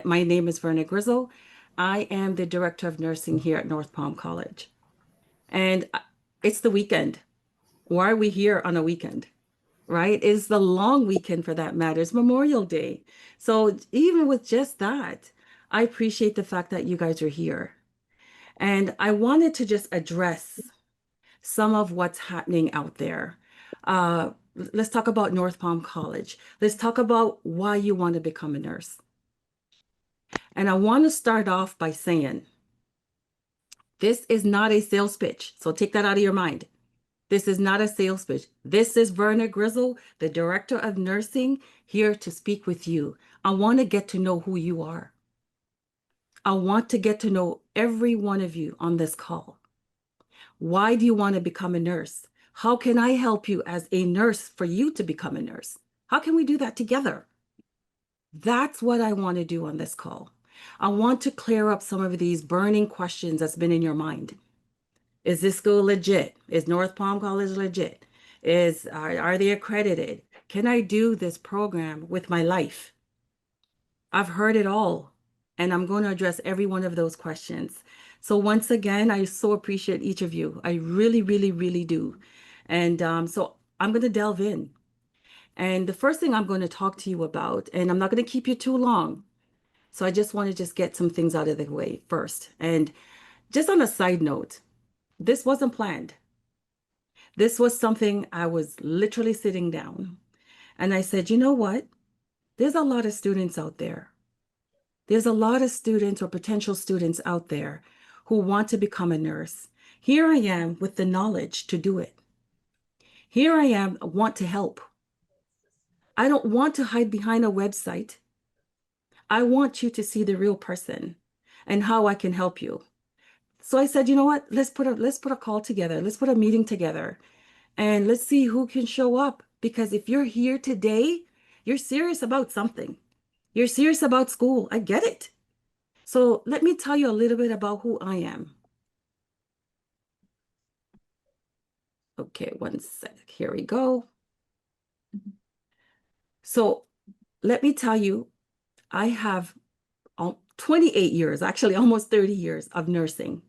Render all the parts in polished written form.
My name is Verna Grizzle. I am the Director of Nursing here at North Palm College. And it's the weekend. Why are we here on a weekend? Right? It's the long weekend for that matter. It's Memorial Day. So even with just that, I appreciate the fact that you guys are here. And I wanted to just address some of what's happening out there. Let's talk about North Palm College. Let's talk about why you want to become a nurse. And I want to start off by saying, this is not a sales pitch. So take that out of your mind. This is not a sales pitch. This is Verna Grizzle, the Director of Nursing, here to speak with you. I want to get to know who you are. I want to get to know every one of you on this call. Why do you want to become a nurse? How can I help you as a nurse for you to become a nurse? How can we do that together? That's what I want to do on this call. I want to clear up some of these burning questions that's been in your mind. Is this school legit? Is North Palm College legit? Are they accredited? Can I do this program with my life? I've heard it all, and I'm going to address every one of those questions. So once again, I so appreciate each of you. I really, really, really do. And so I'm going to delve in. And the first thing I'm going to talk to you about, and I'm not going to keep you too long. So I just want to just get some things out of the way first. And just on a side note, this wasn't planned. This was something I was literally sitting down and I said, you know what? There's a lot of students out there. There's a lot of students or potential students out there who want to become a nurse. Here I am with the knowledge to do it. Here I am, want to help. I don't want to hide behind a website. I want you to see the real person and how I can help you. So I said, you know what? Let's put a call together. Let's put a meeting together and let's see who can show up. Because if you're here today, you're serious about something. You're serious about school. I get it. So let me tell you a little bit about who I am. Okay, one sec. Here we go. So let me tell you, I have 28 years, actually almost 30 years of nursing.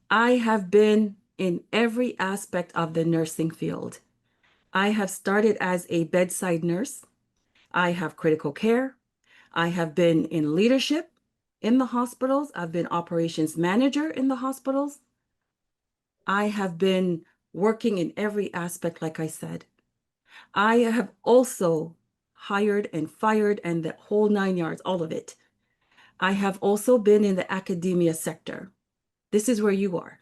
I have been in every aspect of the nursing field. I have started as a bedside nurse. I have critical care. I have been in leadership in the hospitals. I've been operations manager in the hospitals. I have been working in every aspect, like I said. I have also hired and fired and the whole 9 yards, all of it. I have also been in the academia sector. This is where you are.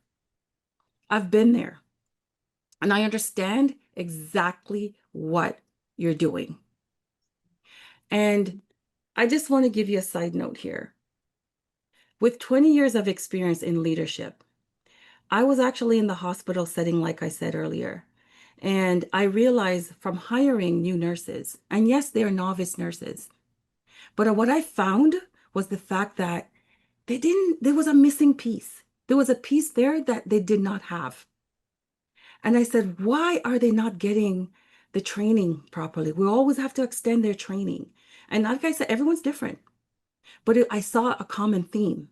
I've been there and I understand exactly what you're doing. And I just want to give you a side note here. With 20 years of experience in leadership, I was actually in the hospital setting, like I said earlier. And I realized from hiring new nurses, and yes, they are novice nurses, but what I found was the fact that there was a missing piece. There was a piece there that they did not have. And I said, why are they not getting the training properly? We always have to extend their training. And like I said, everyone's different. But I saw a common theme.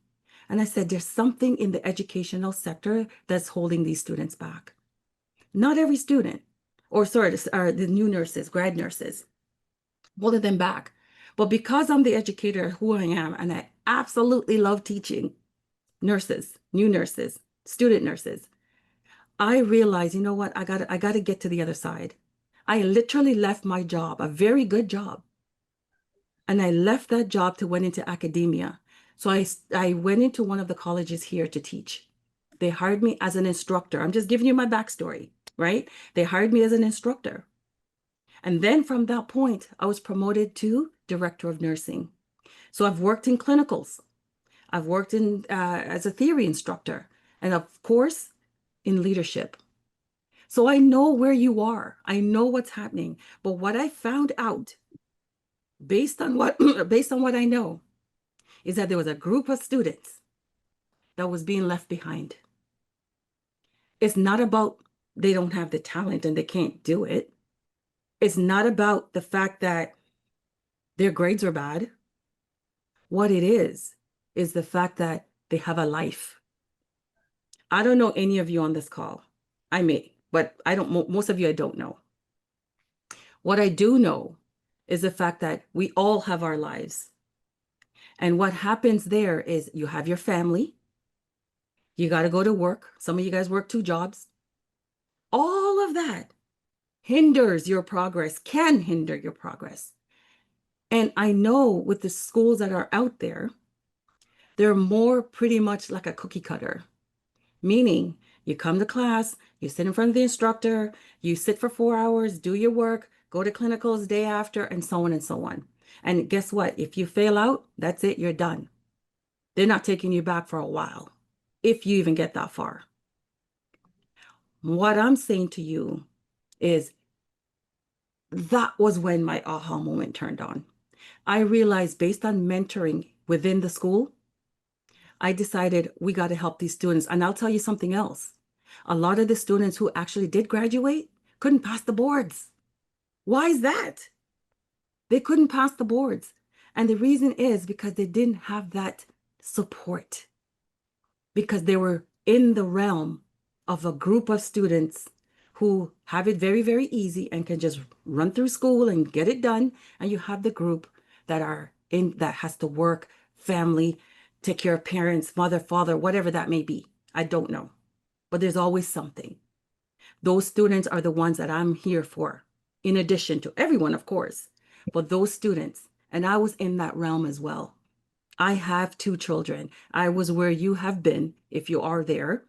And I said, there's something in the educational sector that's holding these students back. Not every student, or sorry, the new nurses, grad nurses, holding them back. But because I'm the educator who I am, and I absolutely love teaching nurses, new nurses, student nurses, I realized, you know what, I gotta get to the other side. I literally left my job, a very good job, and I left that job to went into academia. So I went into one of the colleges here to teach. They hired me as an instructor. I'm just giving you my backstory, right? They hired me as an instructor. And then from that point, I was promoted to director of nursing. So I've worked in clinicals. I've worked in as a theory instructor, and of course, in leadership. So I know where you are. I know what's happening. But what I found out, based on what based on what I know, is that there was a group of students that was being left behind. It's not about they don't have the talent and they can't do it. It's not about the fact that their grades are bad. What it is the fact that they have a life. I don't know any of you on this call. I may, but I don't, most of you I don't know. What I do know is the fact that we all have our lives. And what happens there is you have your family, you got to go to work. Some of you guys work 2 jobs. All of that hinders your progress, can hinder your progress. And I know with the schools that are out there, they're more pretty much like a cookie cutter, meaning you come to class, you sit in front of the instructor, you sit for 4 hours, do your work, go to clinicals day after, and so on and so on. And guess what? If you fail out, that's it, you're done. They're not taking you back for a while, if you even get that far. What I'm saying to you is that was when my aha moment turned on. I realized based on mentoring within the school, I decided we got to help these students. And I'll tell you something else. A lot of the students who actually did graduate couldn't pass the boards. Why is that? They couldn't pass the boards. And the reason is because they didn't have that support, because they were in the realm of a group of students who have it very, very easy and can just run through school and get it done. And you have the group that are in that has to work, family, take care of parents, mother, father, whatever that may be. I don't know. But there's always something. Those students are the ones that I'm here for, in addition to everyone, of course. But those students, and I was in that realm as well. I have 2 children. I was where you have been, if you are there.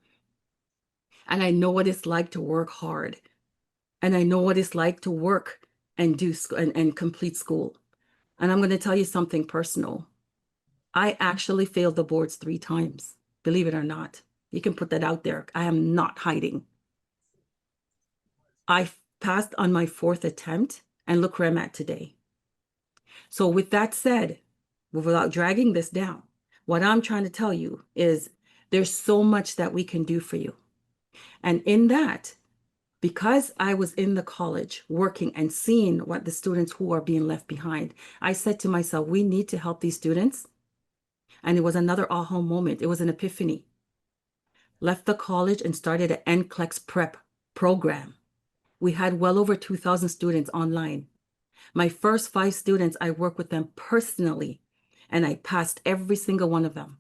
And I know what it's like to work hard. And I know what it's like to work and do and complete school. And I'm going to tell you something personal. I actually failed the boards 3 times, believe it or not. You can put that out there. I am not hiding. I passed on my 4th attempt, and look where I'm at today. So with that said, without dragging this down, what I'm trying to tell you is there's so much that we can do for you. And in that, because I was in the college working and seeing what the students who are being left behind, I said to myself, we need to help these students. And it was another aha moment. It was an epiphany. Left the college and started an NCLEX prep program. We had well over 2,000 students online. My first 5 students, I worked with them personally, and I passed every single one of them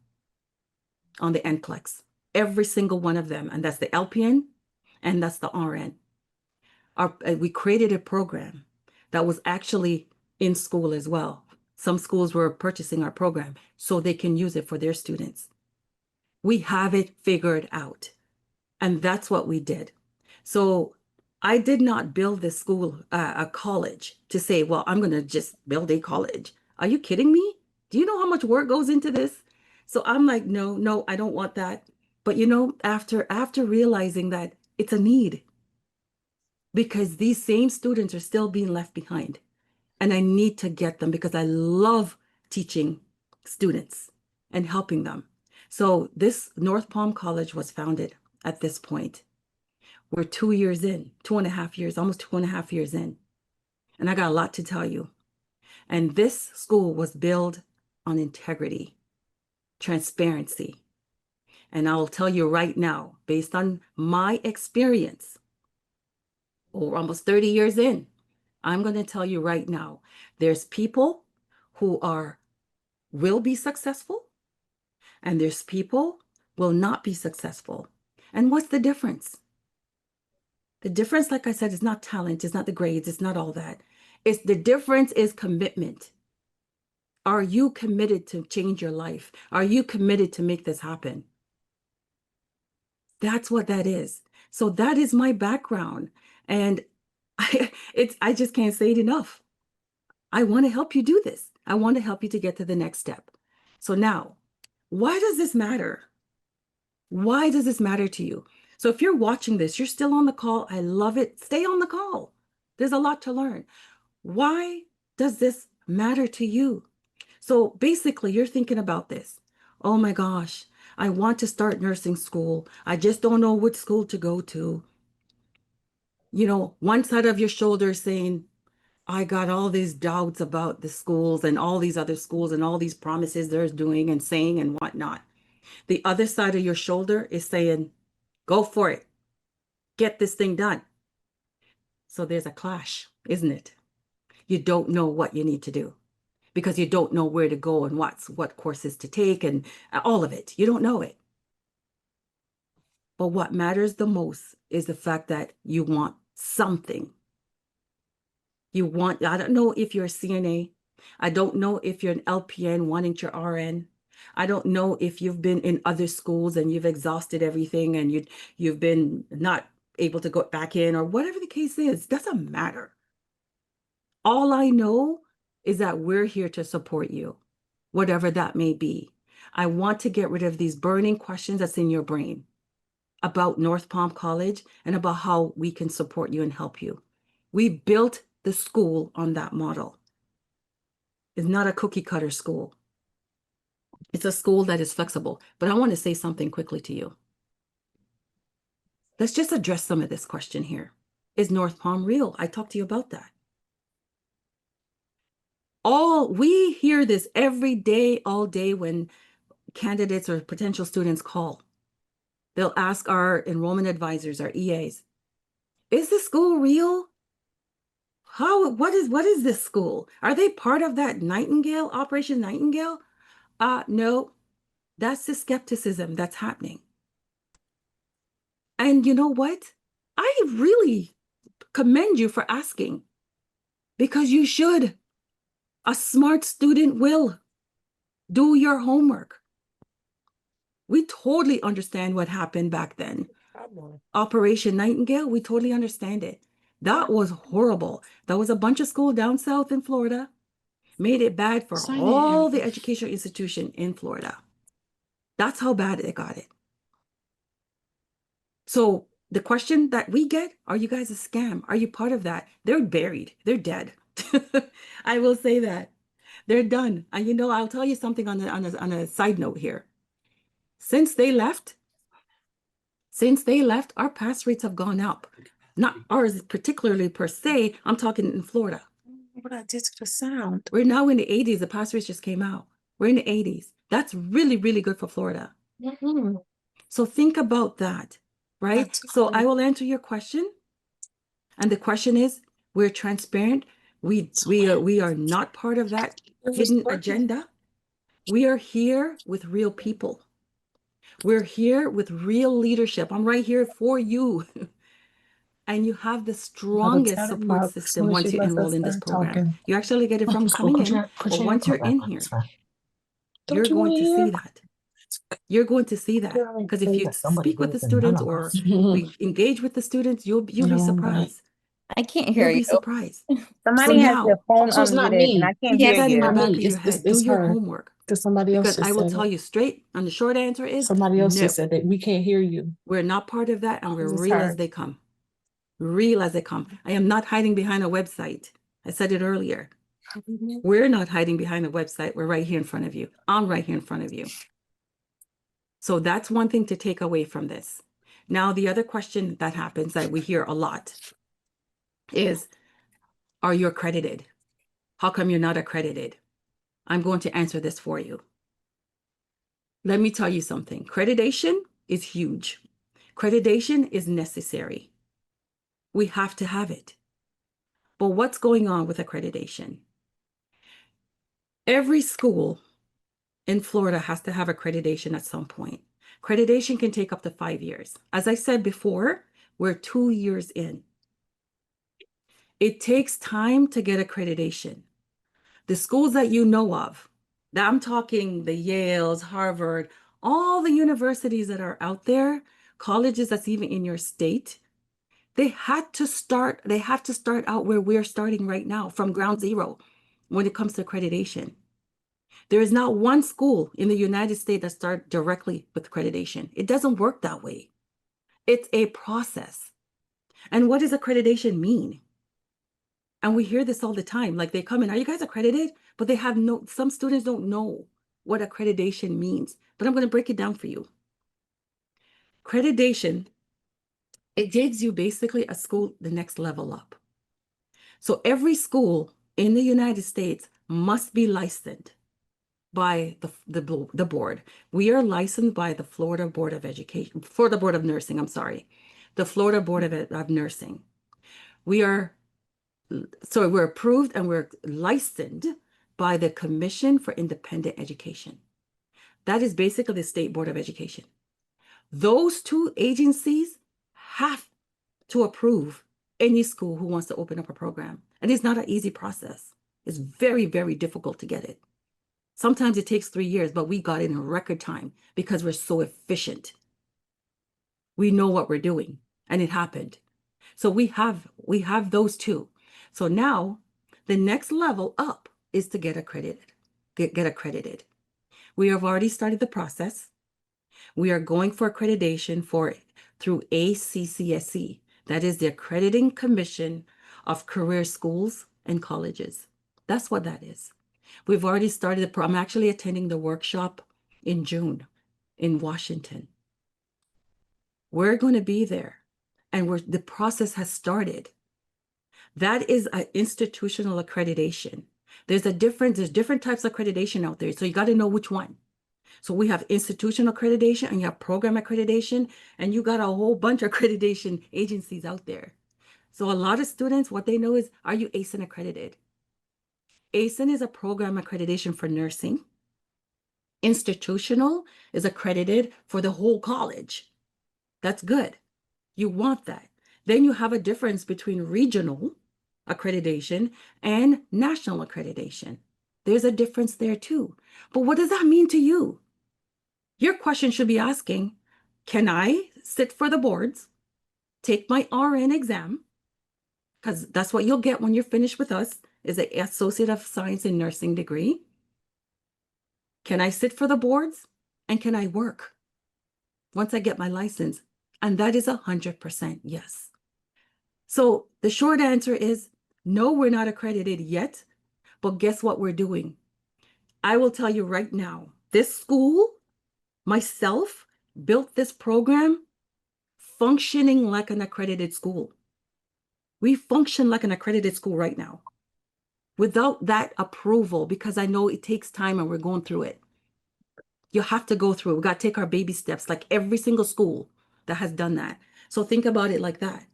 on the NCLEX, every single one of them. And that's the LPN and that's the RN. We created a program that was actually in school as well. Some schools were purchasing our program so they can use it for their students. We have it figured out. And that's what we did. So I did not build this school, a college, to say, well, I'm going to just build a college. Are you kidding me? Do you know how much work goes into this? So I'm like, no, I don't want that. But after realizing that it's a need, because these same students are still being left behind, and I need to get them because I love teaching students and helping them. So this North Palm College was founded at this point. We're 2 years in, 2.5 years, almost 2.5 years in. And I got a lot to tell you. And this school was built on integrity, transparency. And I'll tell you right now, based on my experience, or almost 30 years in, I'm going to tell you right now, there's people who will be successful, and there's people will not be successful. And what's the difference? The difference, like I said, is not talent, it's not the grades, it's not all that. The difference is commitment. Are you committed to change your life? Are you committed to make this happen? That's what that is. So that is my background. And I just can't say it enough. I want to help you do this. I want to help you to get to the next step. So now, why does this matter? Why does this matter to you? So if you're watching this, you're still on the call. I love it. Stay on the call. There's a lot to learn. Why does this matter to you? So basically, you're thinking about this. Oh my gosh, I want to start nursing school. I just don't know which school to go to. One side of your shoulder saying, I got all these doubts about the schools and all these other schools and all these promises they're doing and saying and whatnot. The other side of your shoulder is saying, go for it, get this thing done. So there's a clash, isn't it? You don't know what you need to do because you don't know where to go and what courses to take and all of it. You don't know it. But what matters the most is the fact that you want something. I don't know if you're a CNA. I don't know if you're an LPN wanting your RN. I don't know if you've been in other schools and you've exhausted everything and you've been not able to go back in or whatever the case is. Doesn't matter. All I know is that we're here to support you, whatever that may be. I want to get rid of these burning questions that's in your brain about North Palm College and about how we can support you and help you. We built the school on that model. It's not a cookie cutter school. It's a school that is flexible. But I want to say something quickly to you. Let's just address some of this question here. Is North Palm real? I talked to you about that. We hear this every day, all day when candidates or potential students call. They'll ask our enrollment advisors, our EAs, is the school real? What is this school? Are they part of that Nightingale, Operation Nightingale? No, that's the skepticism that's happening. And you know what? I really commend you for asking because you should. A smart student will do your homework. We totally understand what happened back then. Operation Nightingale, we totally understand it. That was horrible. That was a bunch of school down south in Florida. Made it bad for all the educational institution in Florida. That's how bad it got it. So the question that we get, are you guys a scam? Are you part of that? They're buried. They're dead. I will say that. They're done. And I'll tell you something on a side note here. Since they left, our pass rates have gone up. Not ours particularly per se. I'm talking in Florida. What I did to the sound. We're now in the 80s. The pass rates just came out. We're in the 80s. That's really, really good for Florida. Mm-hmm. So think about that, right? So I will answer your question. And the question is, we're transparent. We are not part of that hidden agenda. We are here with real people. We're here with real leadership. I'm right here for you. And you have the strongest support system once you enroll in this program. You actually get it from coming in, but once you're in here, you're going to see that. You're going to see that. Because if you speak with the students or we engage with the students, you'll be surprised. I can't hear you. You'll be surprised. Somebody has their phone unmuted and I can't Keep hear that in the you. back of your head. Do your homework. Because somebody else Because I will tell you straight, and the short answer is somebody else no. just said that we can't hear you. We're not part of that, and we're real as they come. Real as they come. I am not hiding behind a website. I said it earlier. We're not hiding behind a website. We're right here in front of you. I'm right here in front of you. So that's one thing to take away from this. Now, the other question that happens that we hear a lot is, are you accredited? How come you're not accredited? I'm going to answer this for you. Let me tell you something. Accreditation is huge. Accreditation is necessary. We have to have it. But what's going on with accreditation? Every school in Florida has to have accreditation at some point. Accreditation can take up to 5 years. As I said before, we're 2 years in. It takes time to get accreditation. The schools that you know of, that I'm talking the Yales, Harvard, all the universities that are out there, colleges that's even in your state, they have to start out where we're starting right now, from ground zero when it comes to accreditation. There is not one school in the United States that starts directly with accreditation. It doesn't work that way. It's a process. And what does accreditation mean? And we hear this all the time. Like they come in, are you guys accredited? But some students don't know what accreditation means. But I'm going to break it down for you. Accreditation, it gives you basically a school the next level up. So every school in the United States must be licensed by the board. We are licensed by the Florida Board of Education, Florida Board of Nursing, I'm sorry, the Florida Board of Nursing. So we're approved and we're licensed by the Commission for Independent Education. That is basically the State Board of Education. Those two agencies have to approve any school who wants to open up a program. And it's not an easy process. It's very, very difficult to get it. Sometimes it takes 3 years, but we got it in record time because we're so efficient. We know what we're doing, and it happened. So we have those two. So now the next level up is to get accredited. Get accredited. We have already started the process. We are going for accreditation through ACCSC. That is the Accrediting Commission of Career Schools and Colleges. That's what that is. We've already started I'm actually attending the workshop in June in Washington. We're going to be there, and the process has started. That is an institutional accreditation. There's different types of accreditation out there, so you got to know which one. So we have institutional accreditation and you have program accreditation, and you got a whole bunch of accreditation agencies out there. So a lot of students, what they know is, are you ASIN accredited? ASIN is a program accreditation for nursing. Institutional is accredited for the whole college. That's good. You want that. Then you have a difference between regional accreditation and national accreditation. There's a difference there too. But what does that mean to you? Your question should be asking, can I sit for the boards, take my RN exam, because that's what you'll get when you're finished with us, is an Associate of Science in Nursing degree. Can I sit for the boards? And can I work once I get my license? And that is 100% yes. So the short answer is, no, we're not accredited yet, but guess what we're doing? I will tell you right now, this school, myself, built this program functioning like an accredited school. We function like an accredited school right now. Without that approval, because I know it takes time and we're going through it. You have to go through it. We got to take our baby steps, like every single school that has done that. So think about it like that.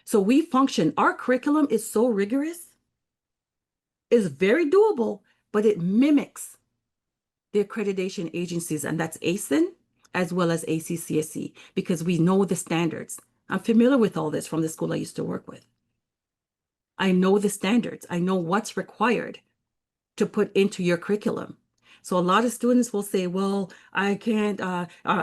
So we function. Our curriculum is so rigorous. It's very doable, but it mimics the accreditation agencies, and that's ASIN as well as ACCSC, because we know the standards. I'm familiar with all this from the school I used to work with. I know the standards. I know what's required to put into your curriculum. So a lot of students will say, well, I can't,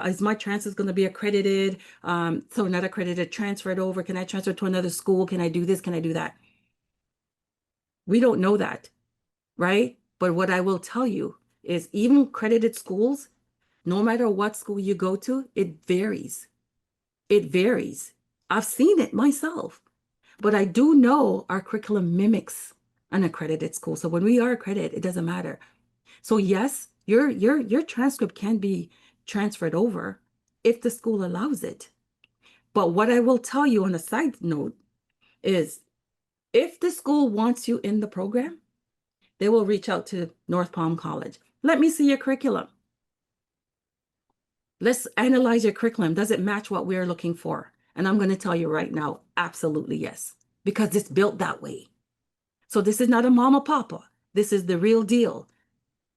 is my transcript going to be accredited? So not accredited, transfer it over. Can I transfer to another school? Can I do this? Can I do that? We don't know that, right? But what I will tell you is even accredited schools, no matter what school you go to, it varies. It varies. I've seen it myself. But I do know our curriculum mimics an accredited school. So when we are accredited, it doesn't matter. So yes, your transcript can be transferred over if the school allows it. But what I will tell you on a side note is, if the school wants you in the program, they will reach out to North Palm College. Let me see your curriculum. Let's analyze your curriculum. Does it match what we're looking for? And I'm going to tell you right now, absolutely yes, because it's built that way. So this is not a mama papa. This is the real deal.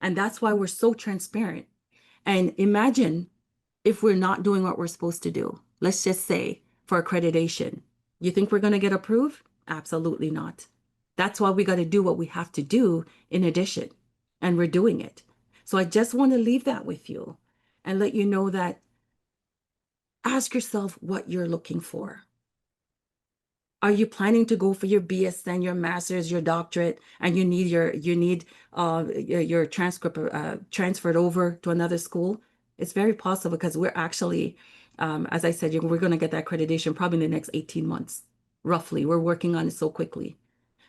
And that's why we're so transparent. And imagine if we're not doing what we're supposed to do. Let's just say for accreditation. You think we're going to get approved? Absolutely not. That's why we got to do what we have to do in addition. And we're doing it. So I just want to leave that with you and let you know that ask yourself what you're looking for. Are you planning to go for your BSN, your master's, your doctorate, and you need your transcript transferred over to another school? It's very possible, because we're actually, as I said, we're going to get that accreditation probably in the next 18 months, roughly. We're working on it so quickly.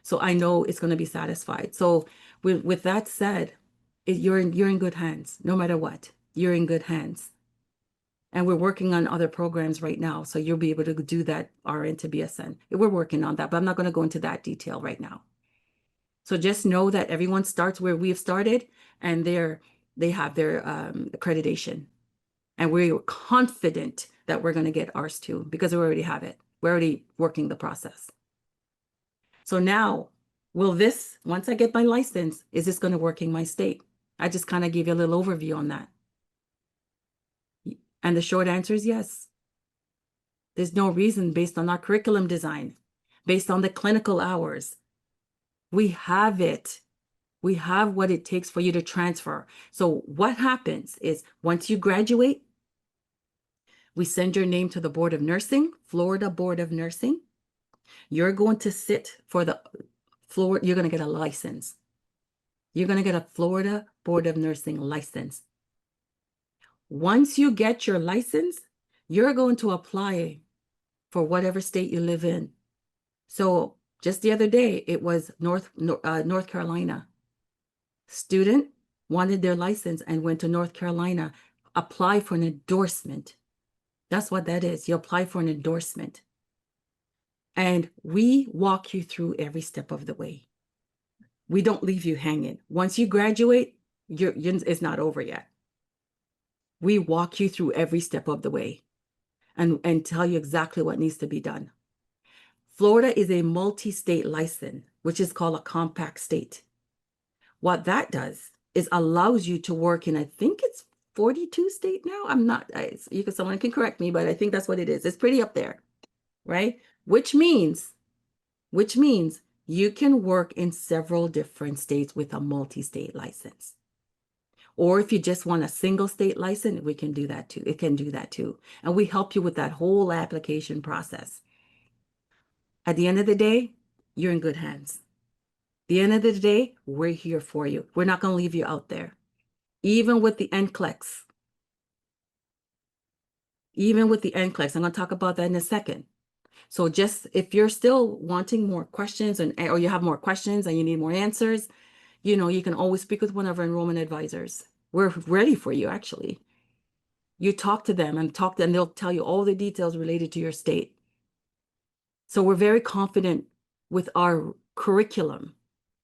So I know it's going to be satisfied. So with that said, you're in good hands, no matter what. You're in good hands. And we're working on other programs right now. So you'll be able to do that RN to BSN. We're working on that, but I'm not going to go into that detail right now. So just know that everyone starts where we've started, and they have their accreditation. And we're confident that we're going to get ours too, because we already have it. We're already working the process. So now, once I get my license, is this going to work in my state? I just kind of gave you a little overview on that. And the short answer is yes. There's no reason, based on our curriculum design, based on the clinical hours. We have it. We have what it takes for you to transfer. So what happens is, once you graduate, we send your name to the Board of Nursing, Florida Board of Nursing. You're going to sit for the Florida, you're going to get a license. You're going to get a Florida Board of Nursing license. Once you get your license, you're going to apply for whatever state you live in. So just the other day, it was North Carolina. Student wanted their license and went to North Carolina, apply for an endorsement. That's what that is. You apply for an endorsement. And we walk you through every step of the way. We don't leave you hanging. Once you graduate, it's not over yet. We walk you through every step of the way and tell you exactly what needs to be done. Florida is a multi-state license, which is called a compact state. What that does is allows you to work in, I think it's 42 states now. I'm not, someone can correct me, but I think that's what it is. It's pretty up there, right? Which means you can work in several different states with a multi-state license. Or if you just want a single state license, we can do that too. It can do that too. And we help you with that whole application process. At the end of the day, you're in good hands. The end of the day, we're here for you. We're not going to leave you out there. Even with the NCLEX. I'm going to talk about that in a second. So just if you're still wanting more questions or you have more questions and you need more answers, you can always speak with one of our enrollment advisors. We're ready for you, actually. You talk to them and they'll tell you all the details related to your state. So we're very confident with our curriculum.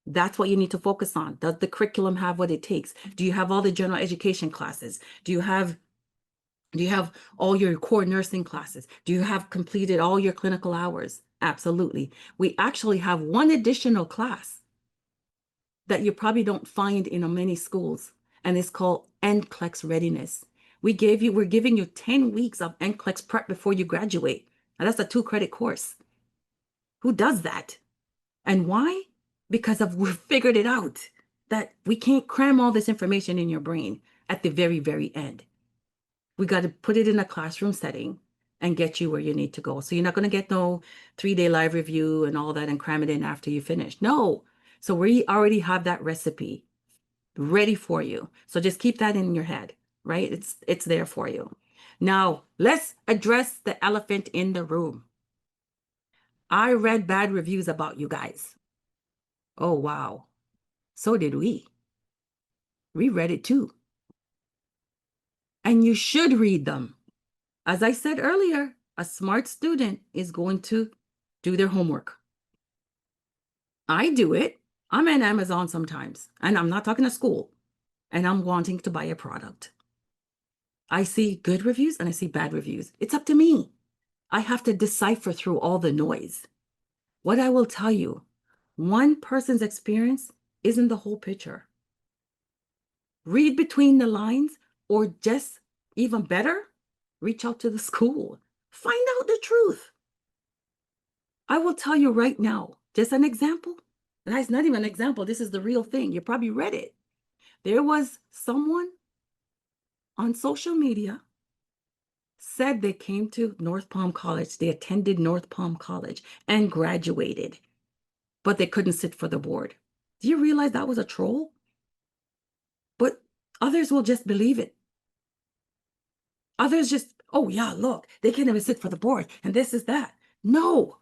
That's what you need to focus on. Does the curriculum have what it takes? Do you have all the general education classes? Do you have all your core nursing classes? Do you have completed all your clinical hours? Absolutely. We actually have one additional class that you probably don't find in many schools, and it's called NCLEX readiness. We're giving you 10 weeks of NCLEX prep before you graduate. Now that's a 2-credit course. Who does that? And why? Because we figured it out that we can't cram all this information in your brain at the very, very end. We got to put it in a classroom setting and get you where you need to go. So you're not going to get no 3-day live review and all that and cram it in after you finish. No. So we already have that recipe ready for you. So just keep that in your head, right? It's there for you. Now, let's address the elephant in the room. I read bad reviews about you guys. Oh, wow. So did we. We read it too. And you should read them. As I said earlier, a smart student is going to do their homework. I do it. I'm at Amazon sometimes, and I'm not talking to school, and I'm wanting to buy a product. I see good reviews and I see bad reviews. It's up to me. I have to decipher through all the noise. What I will tell you, one person's experience isn't the whole picture. Read between the lines, or just even better, reach out to the school. Find out the truth. I will tell you right now, just an example. That's not even an example. This is the real thing. You probably read it. There was someone on social media said they came to North Palm College. They attended North Palm College and graduated, but they couldn't sit for the board. Do you realize that was a troll? But others will just believe it. Others just, oh yeah, look, they can't even sit for the board and this is that. No,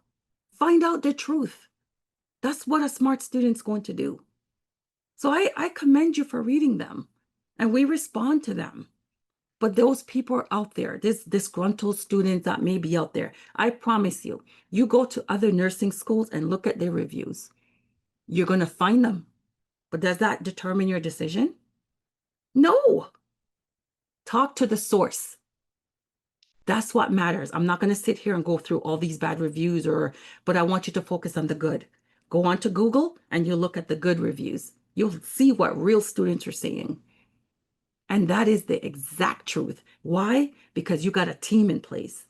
find out the truth. That's what a smart student's going to do. So I commend you for reading them, and we respond to them. But those people are out there, this disgruntled students that may be out there. I promise you, you go to other nursing schools and look at their reviews. You're going to find them. But does that determine your decision? No. Talk to the source. That's what matters. I'm not going to sit here and go through all these bad reviews, but I want you to focus on the good. Go on to Google and you look at the good reviews. You'll see what real students are saying. And that is the exact truth. Why? Because you got a team in place.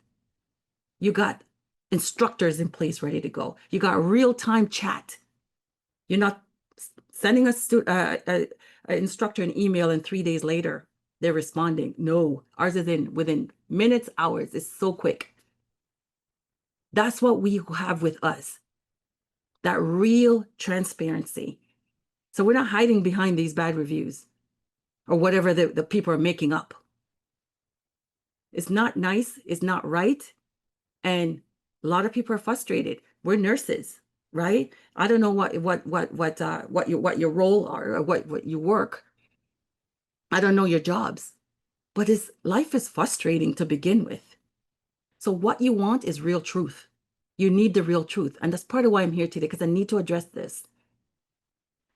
You got instructors in place ready to go. You got real-time chat. You're not sending an instructor an email and 3 days later they're responding. No, ours is within minutes, hours. It's so quick. That's what we have with us. That real transparency. So we're not hiding behind these bad reviews or whatever the people are making up. It's not nice. It's not right. And a lot of people are frustrated. We're nurses, right? I don't know what your role are or what you work. I don't know your jobs, but life is frustrating to begin with. So what you want is real truth. You need the real truth. And that's part of why I'm here today, because I need to address this.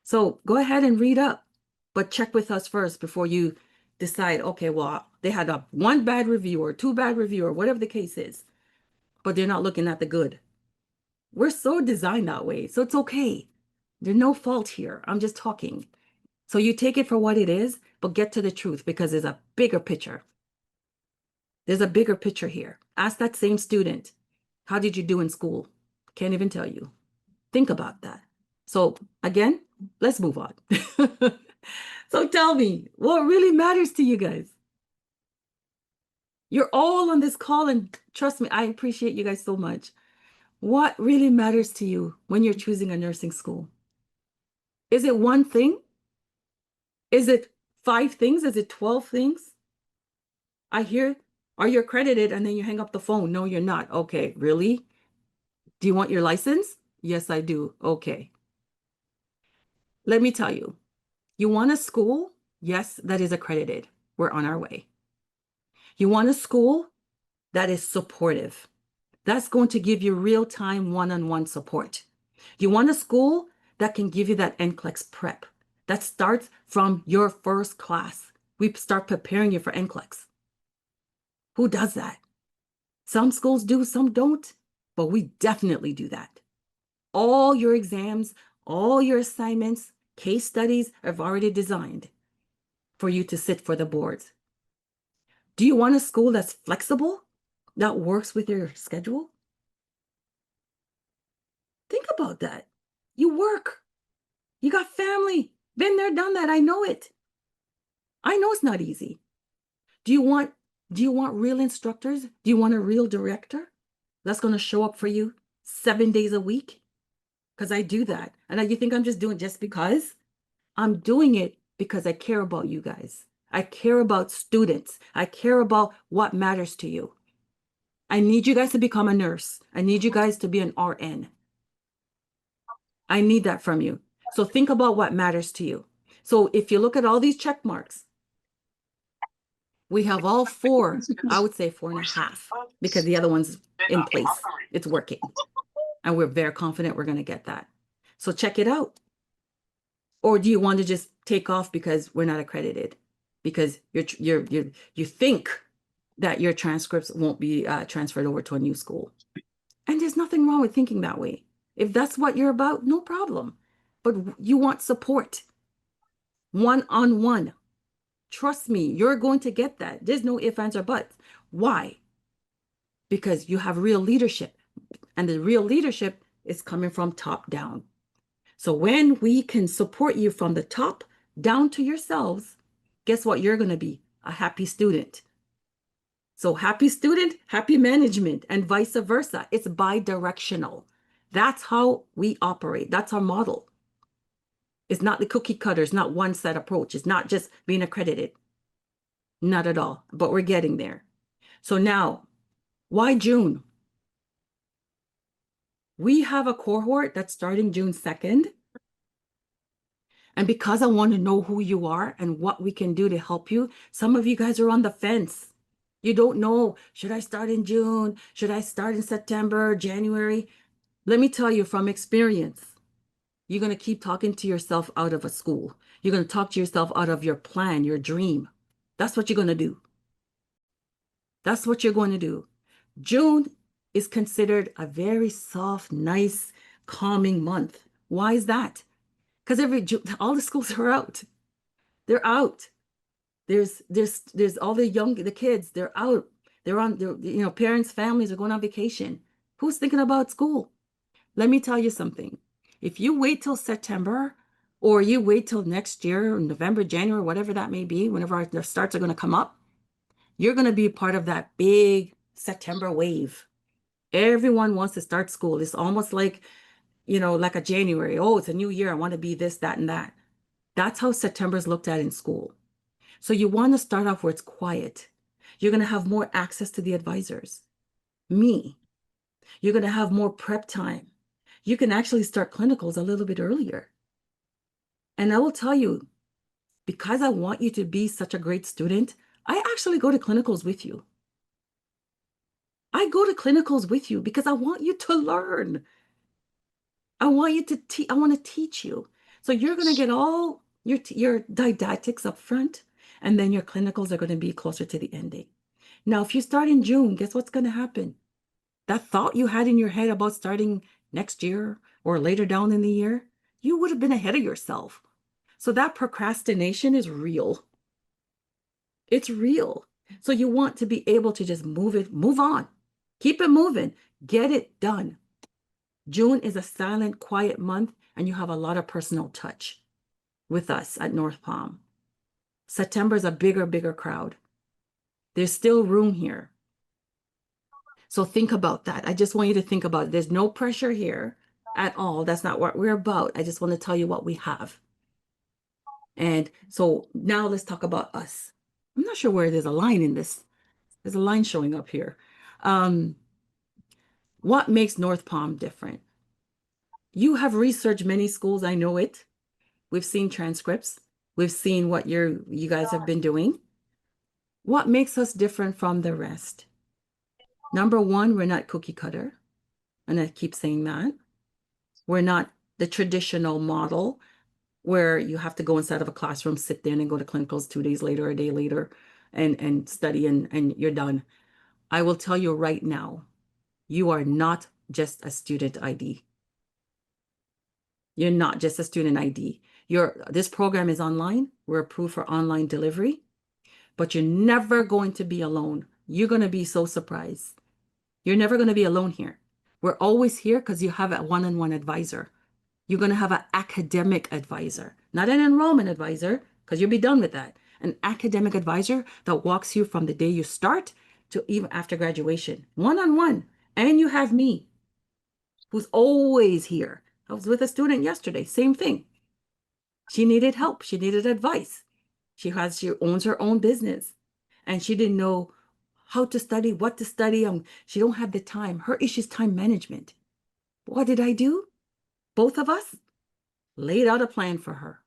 So go ahead and read up, but check with us first before you decide, okay, well, they had one bad review or two bad review or whatever the case is, but they're not looking at the good. We're so designed that way. So it's okay. There's no fault here. I'm just talking. So you take it for what it is, but get to the truth because there's a bigger picture. There's a bigger picture here. Ask that same student, how did you do in school? Can't even tell you. Think about that. So again, let's move on. So tell me, what really matters to you guys? You're all on this call, and trust me, I appreciate you guys so much. What really matters to you when you're choosing a nursing school? Is it one thing? Is it 5 things? Is it 12 things? I hear, are you accredited? And then you hang up the phone. No, you're not. Okay, really? Do you want your license? Yes, I do. Okay. Let me tell you, you want a school? Yes, that is accredited. We're on our way. You want a school that is supportive. That's going to give you real-time one-on-one support. You want a school that can give you that NCLEX prep. That starts from your first class. We start preparing you for NCLEX. Who does that? Some schools do, some don't, but we definitely do that. All your exams, all your assignments, case studies are already designed for you to sit for the boards. Do you want a school that's flexible, that works with your schedule? Think about that. You work. You got family. Been there, done that. I know it. I know it's not easy. Do you want real instructors? Do you want a real director that's going to show up for you 7 days a week? Because I do that. And you think I'm just doing it just because? I'm doing it because I care about you guys. I care about students. I care about what matters to you. I need you guys to become a nurse. I need you guys to be an RN. I need that from you. So think about what matters to you. So if you look at all these check marks, we have all 4, I would say 4.5, because the other one's in place. It's working. And we're very confident we're going to get that. So check it out. Or do you want to just take off because we're not accredited? Because you think that your transcripts won't be transferred over to a new school. And there's nothing wrong with thinking that way. If that's what you're about, no problem. But you want support. One-on-one. Trust me, you're going to get that. There's no ifs, ands, or buts. Why? Because you have real leadership. And the real leadership is coming from top down. So when we can support you from the top down to yourselves, guess what? You're going to be a happy student. So happy student, happy management, and vice versa. It's bi-directional. That's how we operate. That's our model. It's not the cookie cutter. It's not one set approach. It's not just being accredited. Not at all, but we're getting there. So now, why June? We have a cohort that's starting June 2nd. And because I want to know who you are and what we can do to help you, some of you guys are on the fence. You don't know, should I start in June? Should I start in September, January? Let me tell you from experience, you're going to keep talking to yourself out of a school. You're going to talk to yourself out of your plan, your dream. That's what you're going to do. That's what you're going to do. June is considered a very soft, nice, calming month. Why is that? Because all the schools are out. They're out. There's all the kids. They're out. They're on. Parents, families are going on vacation. Who's thinking about school? Let me tell you something. If you wait till September, or you wait till next year, November, January, whatever that may be, whenever the starts are going to come up, you're going to be part of that big September wave. Everyone wants to start school. It's almost like, like a January. Oh, it's a new year. I want to be this, that, and that. That's how September is looked at in school. So you want to start off where it's quiet. You're going to have more access to the advisors. Me. You're going to have more prep time. You can actually start clinicals a little bit earlier. And I will tell you, because I want you to be such a great student, I actually go to clinicals with you. I go to clinicals with you because I want you to learn. I want you to I want to teach you. So you're going to get all your didactics up front, and then your clinicals are going to be closer to the ending. Now, if you start in June, guess what's going to happen? That thought you had in your head about starting next year or later down in the year, you would have been ahead of yourself. So that procrastination is real. It's real. So you want to be able to just move on, keep it moving, get it done. June is a silent, quiet month, and you have a lot of personal touch with us at North Palm. September is a bigger crowd. There's still room here. So think about that. I just want you to think about it. There's no pressure here at all. That's not what we're about. I just want to tell you what we have. And so now let's talk about us. I'm not sure where there's a line in this. There's a line showing up here. What makes North Palm different? You have researched many schools. I know it. We've seen transcripts. We've seen what you guys have been doing. What makes us different from the rest? Number one, we're not cookie cutter. And I keep saying that. We're not the traditional model where you have to go inside of a classroom, sit there and go to clinicals 2 days later, a day later, and study and you're done. I will tell you right now, you are not just a student ID. You're not just a student ID. This program is online. We're approved for online delivery, but you're never going to be alone. You're going to be so surprised. You're never going to be alone here. We're always here because you have a one-on-one advisor. You're going to have an academic advisor, not an enrollment advisor, because you'll be done with that. An academic advisor that walks you from the day you start to even after graduation, one-on-one. And you have me, who's always here. I was with a student yesterday, same thing. She needed help. She needed advice. She owns her own business, and she didn't know how to study, what to study. She don't have the time. Her issue is time management. What did I do? Both of us laid out a plan for her,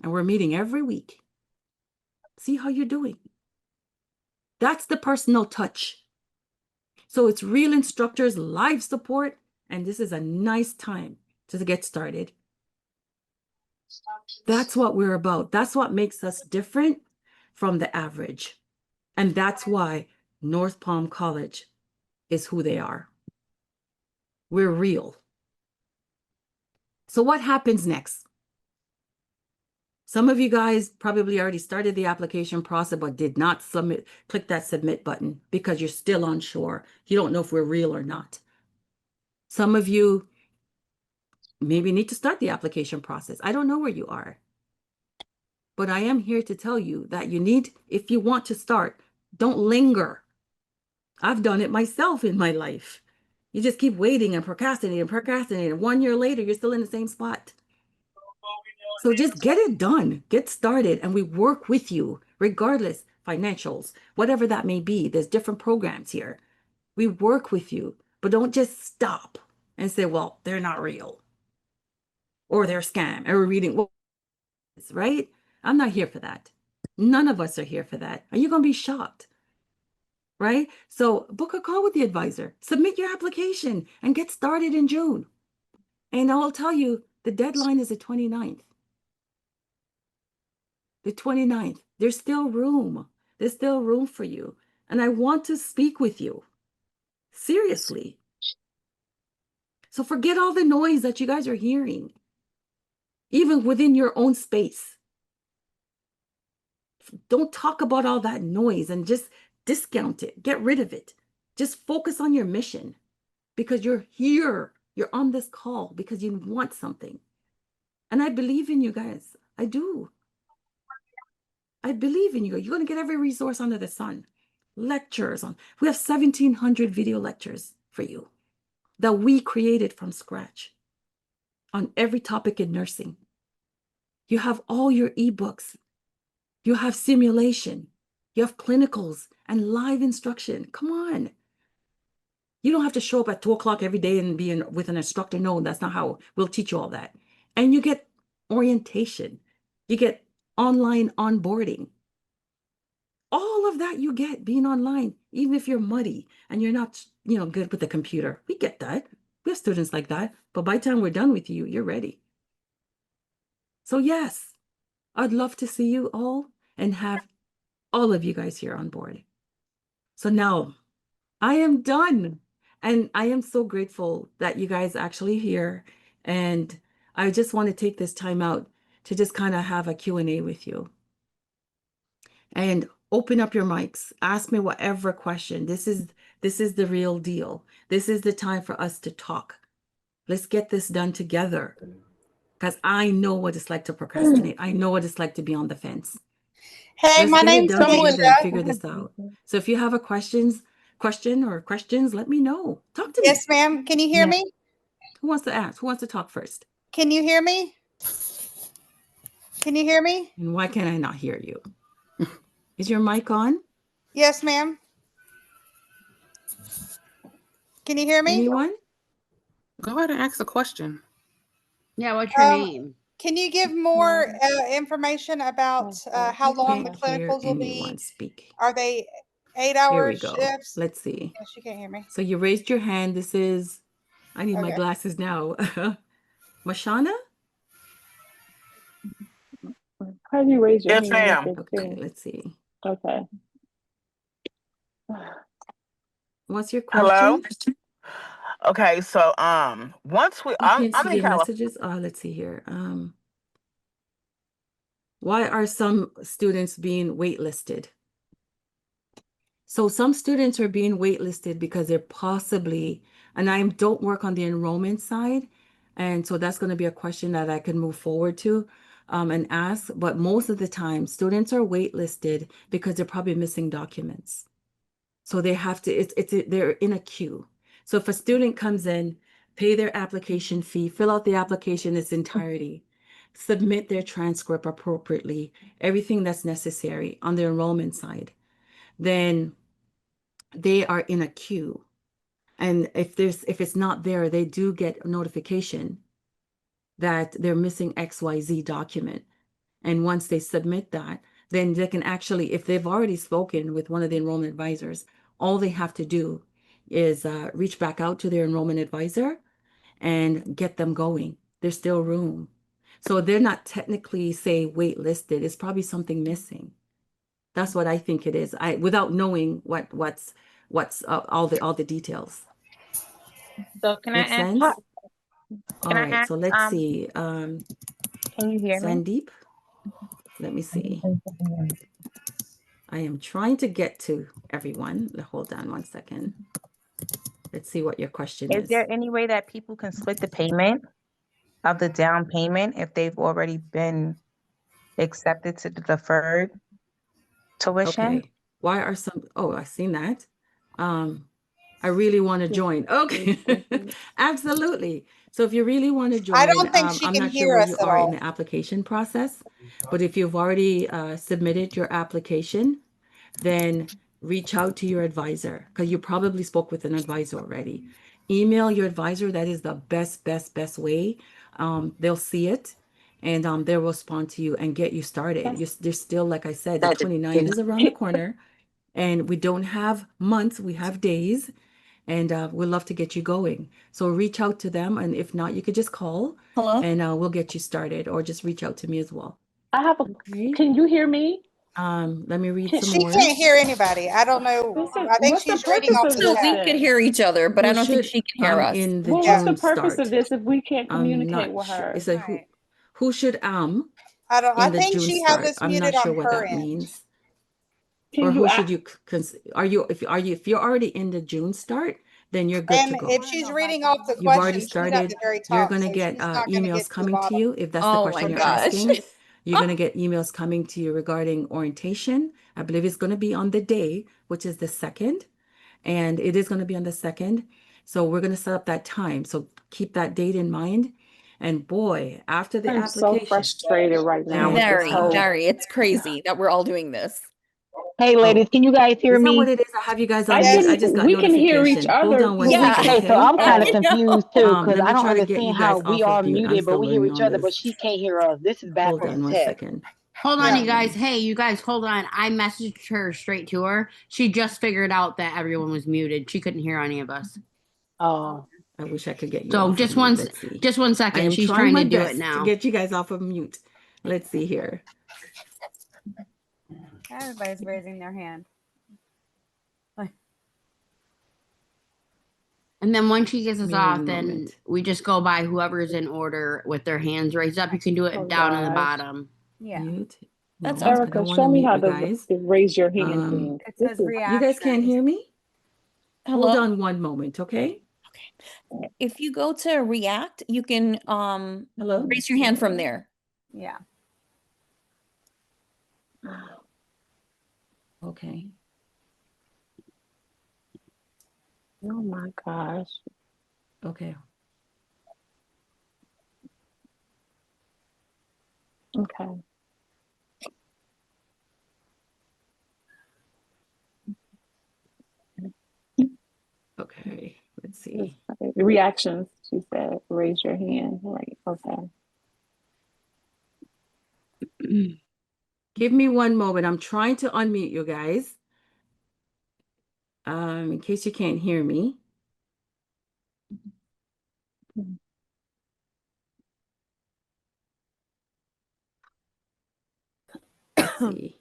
and we're meeting every week. See how you're doing. That's the personal touch. So it's real instructors, live support, and this is a nice time to get started. That's what we're about. That's what makes us different from the average. And that's why North Palm College is who they are. We're real. So what happens next? Some of you guys probably already started the application process, but did not click that submit button because you're still unsure. You don't know if we're real or not. Some of you maybe need to start the application process. I don't know where you are. But I am here to tell you that if you want to start, don't linger. I've done it myself in my life. You just keep waiting and procrastinating. 1 year later, you're still in the same spot. So just get it done, get started, and we work with you, regardless, financials, whatever that may be. There's different programs here. We work with you, but don't just stop and say, well, they're not real, or they're a scam, or we're reading. Well, right? I'm not here for that. None of us are here for that. Are you going to be shocked? Right? So book a call with the advisor, submit your application, and get started in June. And I'll tell you, the deadline is the 29th. The 29th. There's still room. There's still room for you. And I want to speak with you. Seriously. So forget all the noise that you guys are hearing, even within your own space. Don't talk about all that noise and just discount it. Get rid of it. Just focus on your mission because you're here. You're on this call because you want something. And I believe in you guys. I do. I believe in you. You're going to get every resource under the sun. Lectures on. We have 1,700 video lectures for you that we created from scratch on every topic in nursing. You have all your ebooks. You have simulation. You have clinicals and live instruction. Come on. You don't have to show up at 2 o'clock every day and be with an instructor. No, that's not how we'll teach you all that. And you get orientation. You get online onboarding. All of that you get being online, even if you're muddy and you're not, good with the computer. We get that. We have students like that. But by the time we're done with you, you're ready. So yes, I'd love to see you all and have all of you guys here on board. So now I am done. And I am so grateful that you guys actually here. And I just want to take this time out to just kind of have a Q&A with you. And open up your mics. Ask me whatever question. This is the real deal. This is the time for us to talk. Let's get this done together. Because I know what it's like to procrastinate. I know what it's like to be on the fence. Hey, Let's my get it name's done together and Felicia. figure this out. So if you have a question or questions, let me know. Talk to me. Yes, ma'am. Can you hear me? Who wants to ask? Who wants to talk first? Can you hear me? Can you hear me? And why can't I not hear you? Is your mic on? Yes, ma'am. Can you hear me? Anyone? Go ahead and ask a question. Yeah, what's your name? Can you give more information about how long the clinicals will be? Speak. Are they Here 8-hour we go. shifts? Let's see. Yes, you can't hear me. So you raised your hand. This is, I need my Okay. glasses now. Mashana? How do you raise your Yes, hand? ma'am. Okay, let's see. Okay. What's your question? Hello. Okay, so once we, I can't I'm see in your California. messages. Let's see here. Why are some students being waitlisted? So some students are being waitlisted because they're possibly, and I don't work on the enrollment side, and so that's going to be a question that I can move forward to and ask. But most of the time, students are waitlisted because they're probably missing documents. So they have to, they're in a queue. So if a student comes in, pay their application fee, fill out the application in its entirety, submit their transcript appropriately, everything that's necessary on the enrollment side, then they are in a queue. And if it's not there, they do get a notification that they're missing XYZ document. And once they submit that, then they can actually, if they've already spoken with one of the enrollment advisors, all they have to do is reach back out to their enrollment advisor and get them going. There's still room. So they're not technically, say, waitlisted. It's probably something missing. That's what I think it is. Without knowing what's all the details. So can Make I ask? sense? All Can I right. ask? So let's see. Can you hear me? Sandeep. Let me see. I am trying to get to everyone. Hold on one second. Let's see what your question Is is. there any way that people can split the payment of the down payment if they've already been accepted to the deferred tuition? Okay. Why are some, I've seen that. I really want to join. Okay. Absolutely. So if you really want to join, I don't think she I'm can not sure hear where us you at are in all. the application process, but if you've already submitted your application, then reach out to your advisor because you probably spoke with an advisor already. Email your advisor. That is the best way. They'll see it and they'll respond to you and get you started. There's still, like I said, the 29th is around the corner, and we don't have months, we have days, and we'd love to get you going. So reach out to them, and if not, you could just call, and we'll get you started, or just reach out to me as well. I have a. Okay. Can you hear me? Let me read some She more. can't hear anybody. I don't know. Listen, I think what's the she's reading purpose off of the this So we chat. could hear each other, but I Who don't think should, she can hear us. in the Well, Yeah. what's the June purpose start? of this if we can't I'm communicate not with sure. her? It's a Right. who should I in the think June she has start. us I'm muted not sure on what her that end. means. Can Or you who ask? should you are you if you're already in the June start, then you're good to And go. if she's reading off the You've already question, she's at started. the very You're top, going to so get she's not going to emails get to the coming to bottom. you if that's the Oh question my you're gosh. asking. You're going to get emails coming to you regarding orientation. I believe it's going to be on the day, which is the 2nd, and it is going to be on the 2nd. So we're going to set up that time. So keep that date in mind. And boy, after the I'm so application, frustrated right now with this Very, whole. very. It's crazy that we're all doing this. Hey, ladies, can you guys hear is that what me? it is? I have you guys on I mute. Yes. I just got we can hear each notification. Hold other. on one Yeah. second, Okay, so okay? I'm kind of I know. confused too Let because me I don't try to get understand you how guys we off are of mute. I'm muted, but still we hear learning each on other, but this. she can't hear us. This is Hold backwards on as one heck. second. Hold on, Yeah. you guys. Hey, you guys, hold on. I messaged her straight to her. She just figured out that everyone was muted. She couldn't hear any of us. Oh, I wish I could get you So off just of mute. one, Let's see. just one I second. am She's trying trying my to do it best to now. get you guys off of mute. Let's see here. Everybody's raising their hand. And then once she gets us Give me off, one then moment. we just go by whoever's in order with their hands raised up. You can do it Oh, down in the gosh. bottom. Yeah. Mute. That No, sounds I Erica, don't want show to me mute how you guys. to raise your hand thing. It This says is You guys can't reactions. hear me? Hello. Hold on one moment, okay? If you go to React, you can Hello? raise your hand from there. Yeah. Okay. oh my gosh. Okay. Okay. Okay. Let's see. Reactions, she said. Raise your hand. Right. Okay. Give me one moment. I'm trying to unmute you guys. In case you can't hear me. Let's see.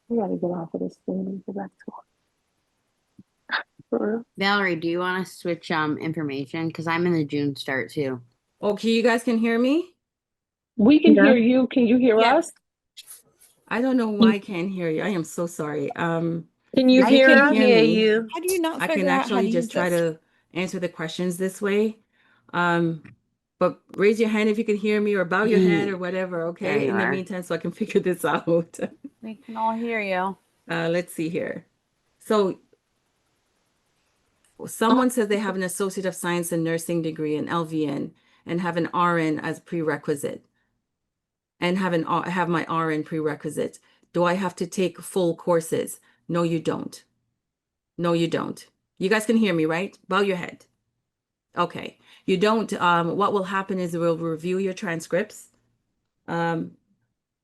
We gotta get off of this thing and go back to work. For real. Valerie, do you want to switch information? Because I'm in the June start too. Okay, you guys can hear me? We can Yeah. hear you. Can you hear Yeah. us? I don't know why I can't hear you. I am so sorry. can you If you hear can us? hear me, How do you not I figure can out how to actually use just try this? to answer the questions this way. But raise your hand if you can hear me, or bow your head or whatever, There okay? you In the are. meantime, so I can figure this out. We can all hear you. Let's see here. So someone says they have an Associate of Science in Nursing degree, an LVN, and have an RN as prerequisite, and have my RN prerequisite. Do I have to take full courses? No, you don't. No, you don't. You guys can hear me, right? Bow your head. Okay. You don't. What will happen is we'll review your transcripts.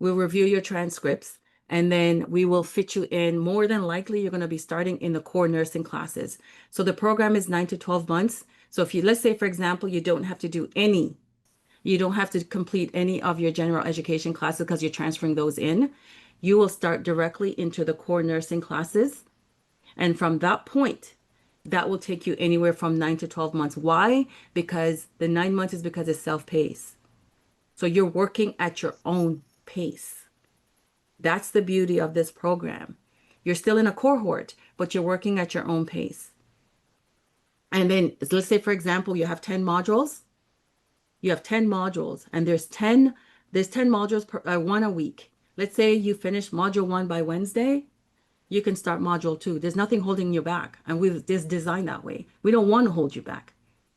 We'll review your transcripts, and then we will fit you in. More than likely, you're going to be starting in the core nursing classes. So the program is 9 to 12 months. So if you, let's say, for example, you don't have to complete any of your general education classes because you're transferring those in. You will start directly into the core nursing classes. And from that point, that will take you anywhere from 9 to 12 months. Why? Because the 9 months is because it's self-paced. So you're working at your own pace. That's the beauty of this program. You're still in a cohort, but you're working at your own pace. And then let's say, for example, you have 10 modules. You have 10 modules, and there's 10 modules per one a week. Let's say you finish module 1 by Wednesday, you can start module 2. There's nothing holding you back, and we've just designed that way. We don't want to hold you back.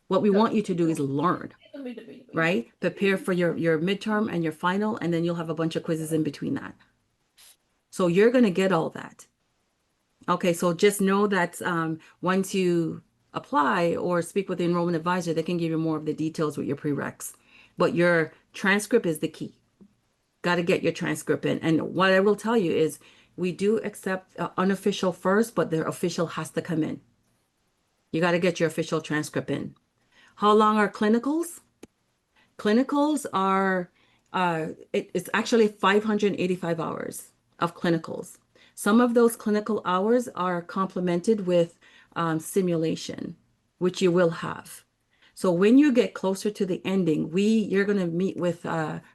What we want you to do is learn. right? Prepare for your midterm and your final, and then you'll have a bunch of quizzes in between that. So you're going to get all that. Okay, so just know that once you apply or speak with the enrollment advisor, they can give you more of the details with your prereqs. But your transcript is the key. Got to get your transcript in. And what I will tell you is we do accept unofficial first, but the official has to come in. You got to get your official transcript in. How long are clinicals? Clinicals are, it's actually 585 hours of clinicals. Some of those clinical hours are complemented with simulation, which you will have. So when you get closer to the ending, you're going to meet with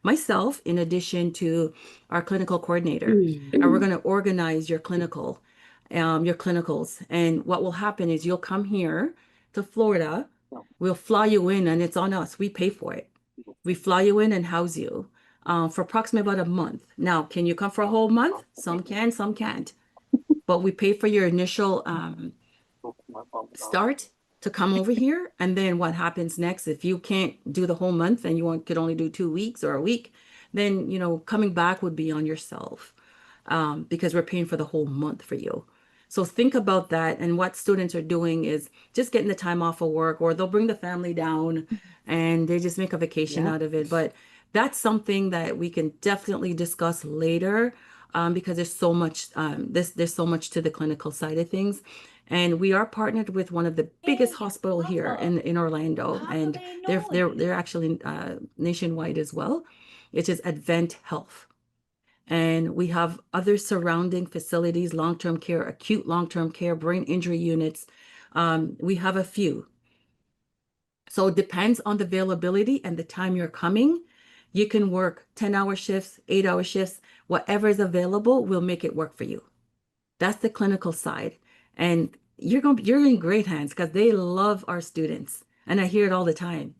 myself in addition to our clinical coordinator, and we're going to organize your clinicals. And what will happen is you'll come here to Florida. We'll fly you in, and it's on us. We pay for it. We fly you in and house you for approximately about a month. Now, can you come for a whole month? Some can, some can't. But we pay for your initial start to come over here. And then what happens next, if you can't do the whole month and could only do 2 weeks or a week, then, coming back would be on yourself because we're paying for the whole month for you. So think about that. And what students are doing is just getting the time off of work, or they'll bring the family down and they just make a vacation out of it. But that's something that we can definitely discuss later because there's so much, there's so much to the clinical side of things. And we are partnered with one of the biggest hospital here in Orlando, and they're actually nationwide as well, which is Advent Health. And we have other surrounding facilities, long-term care, acute long-term care, brain injury units. We have a few. So it depends on the availability and the time you're coming. You can work 10-hour shifts, 8-hour shifts, whatever is available, we'll make it work for you. That's the clinical side. And you're in great hands because they love our students. And I hear it all the time.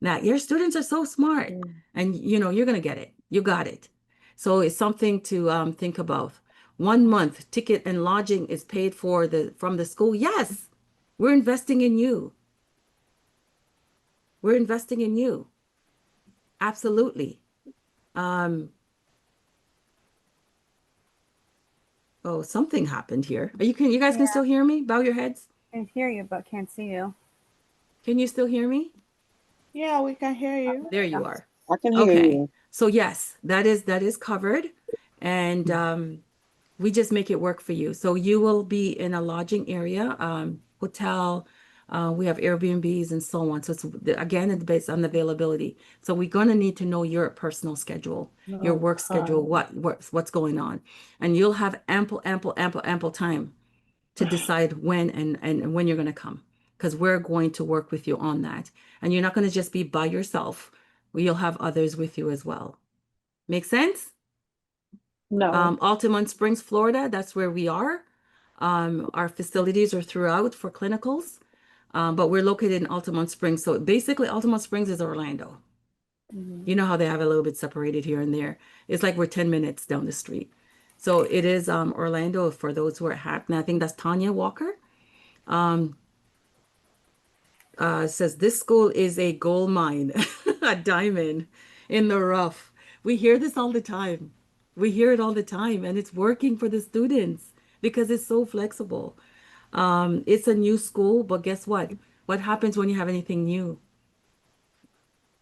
Now, your students are so smart and you're going to get it. You got it. So it's something to think about. 1 month ticket and lodging is paid for from the school. Yes, we're investing in you. We're investing in you. Absolutely. Oh, something happened here. You guys can still hear me? Bow your heads. I can hear you, but can't see you. Can you still hear me? Yeah, we can hear you. There you are. I can hear Okay. you. So yes, that is covered. And we just make it work for you. So you will be in a lodging area, hotel, we have Airbnbs and so on. So it's again, based on the availability. So we're going to need to know your personal schedule, your work schedule, what's going on. And you'll have ample time to decide when and when you're going to come, because we're going to work with you on that. And you're not going to just be by yourself. You'll have others with you as well. Make sense? No. Altamont Springs, Florida, that's where we are. Our facilities are throughout for clinicals, but we're located in Altamont Springs. So basically, Altamont Springs is Orlando. You know how they have a little bit separated here and there. It's like we're 10 minutes down the street. So it is Orlando for those who are happy. I think that's Tanya Walker. Says this school is a gold mine, a diamond in the rough. We hear this all the time. We hear it all the time, and it's working for the students because it's so flexible. It's a new school, but guess what? What happens when you have anything new?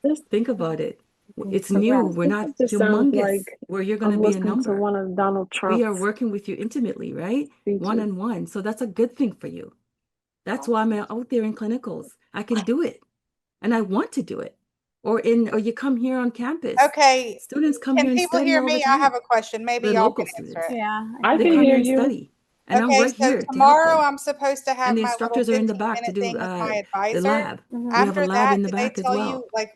Just think about it. It's new. We're not It just sounds humongous like where you're going to I'm be a listening to number. one of Donald We are Trump's working with you intimately, right? speeches. One-on-one. So that's a good thing for you. That's why I'm out there in clinicals. I can do it, and I want to do it. Or you come here on campus. Okay. Students come Can here and people study hear all the me? I time. have a question. Maybe The y'all local can answer students. it. Yeah. I They can come hear here and you. study, and I'm Okay, right so here to help tomorrow them. I'm supposed to have And the my little instructors are in the back 15-minute to do thing with my the advisor. lab. We have a After lab that, in the do they back as tell well. you like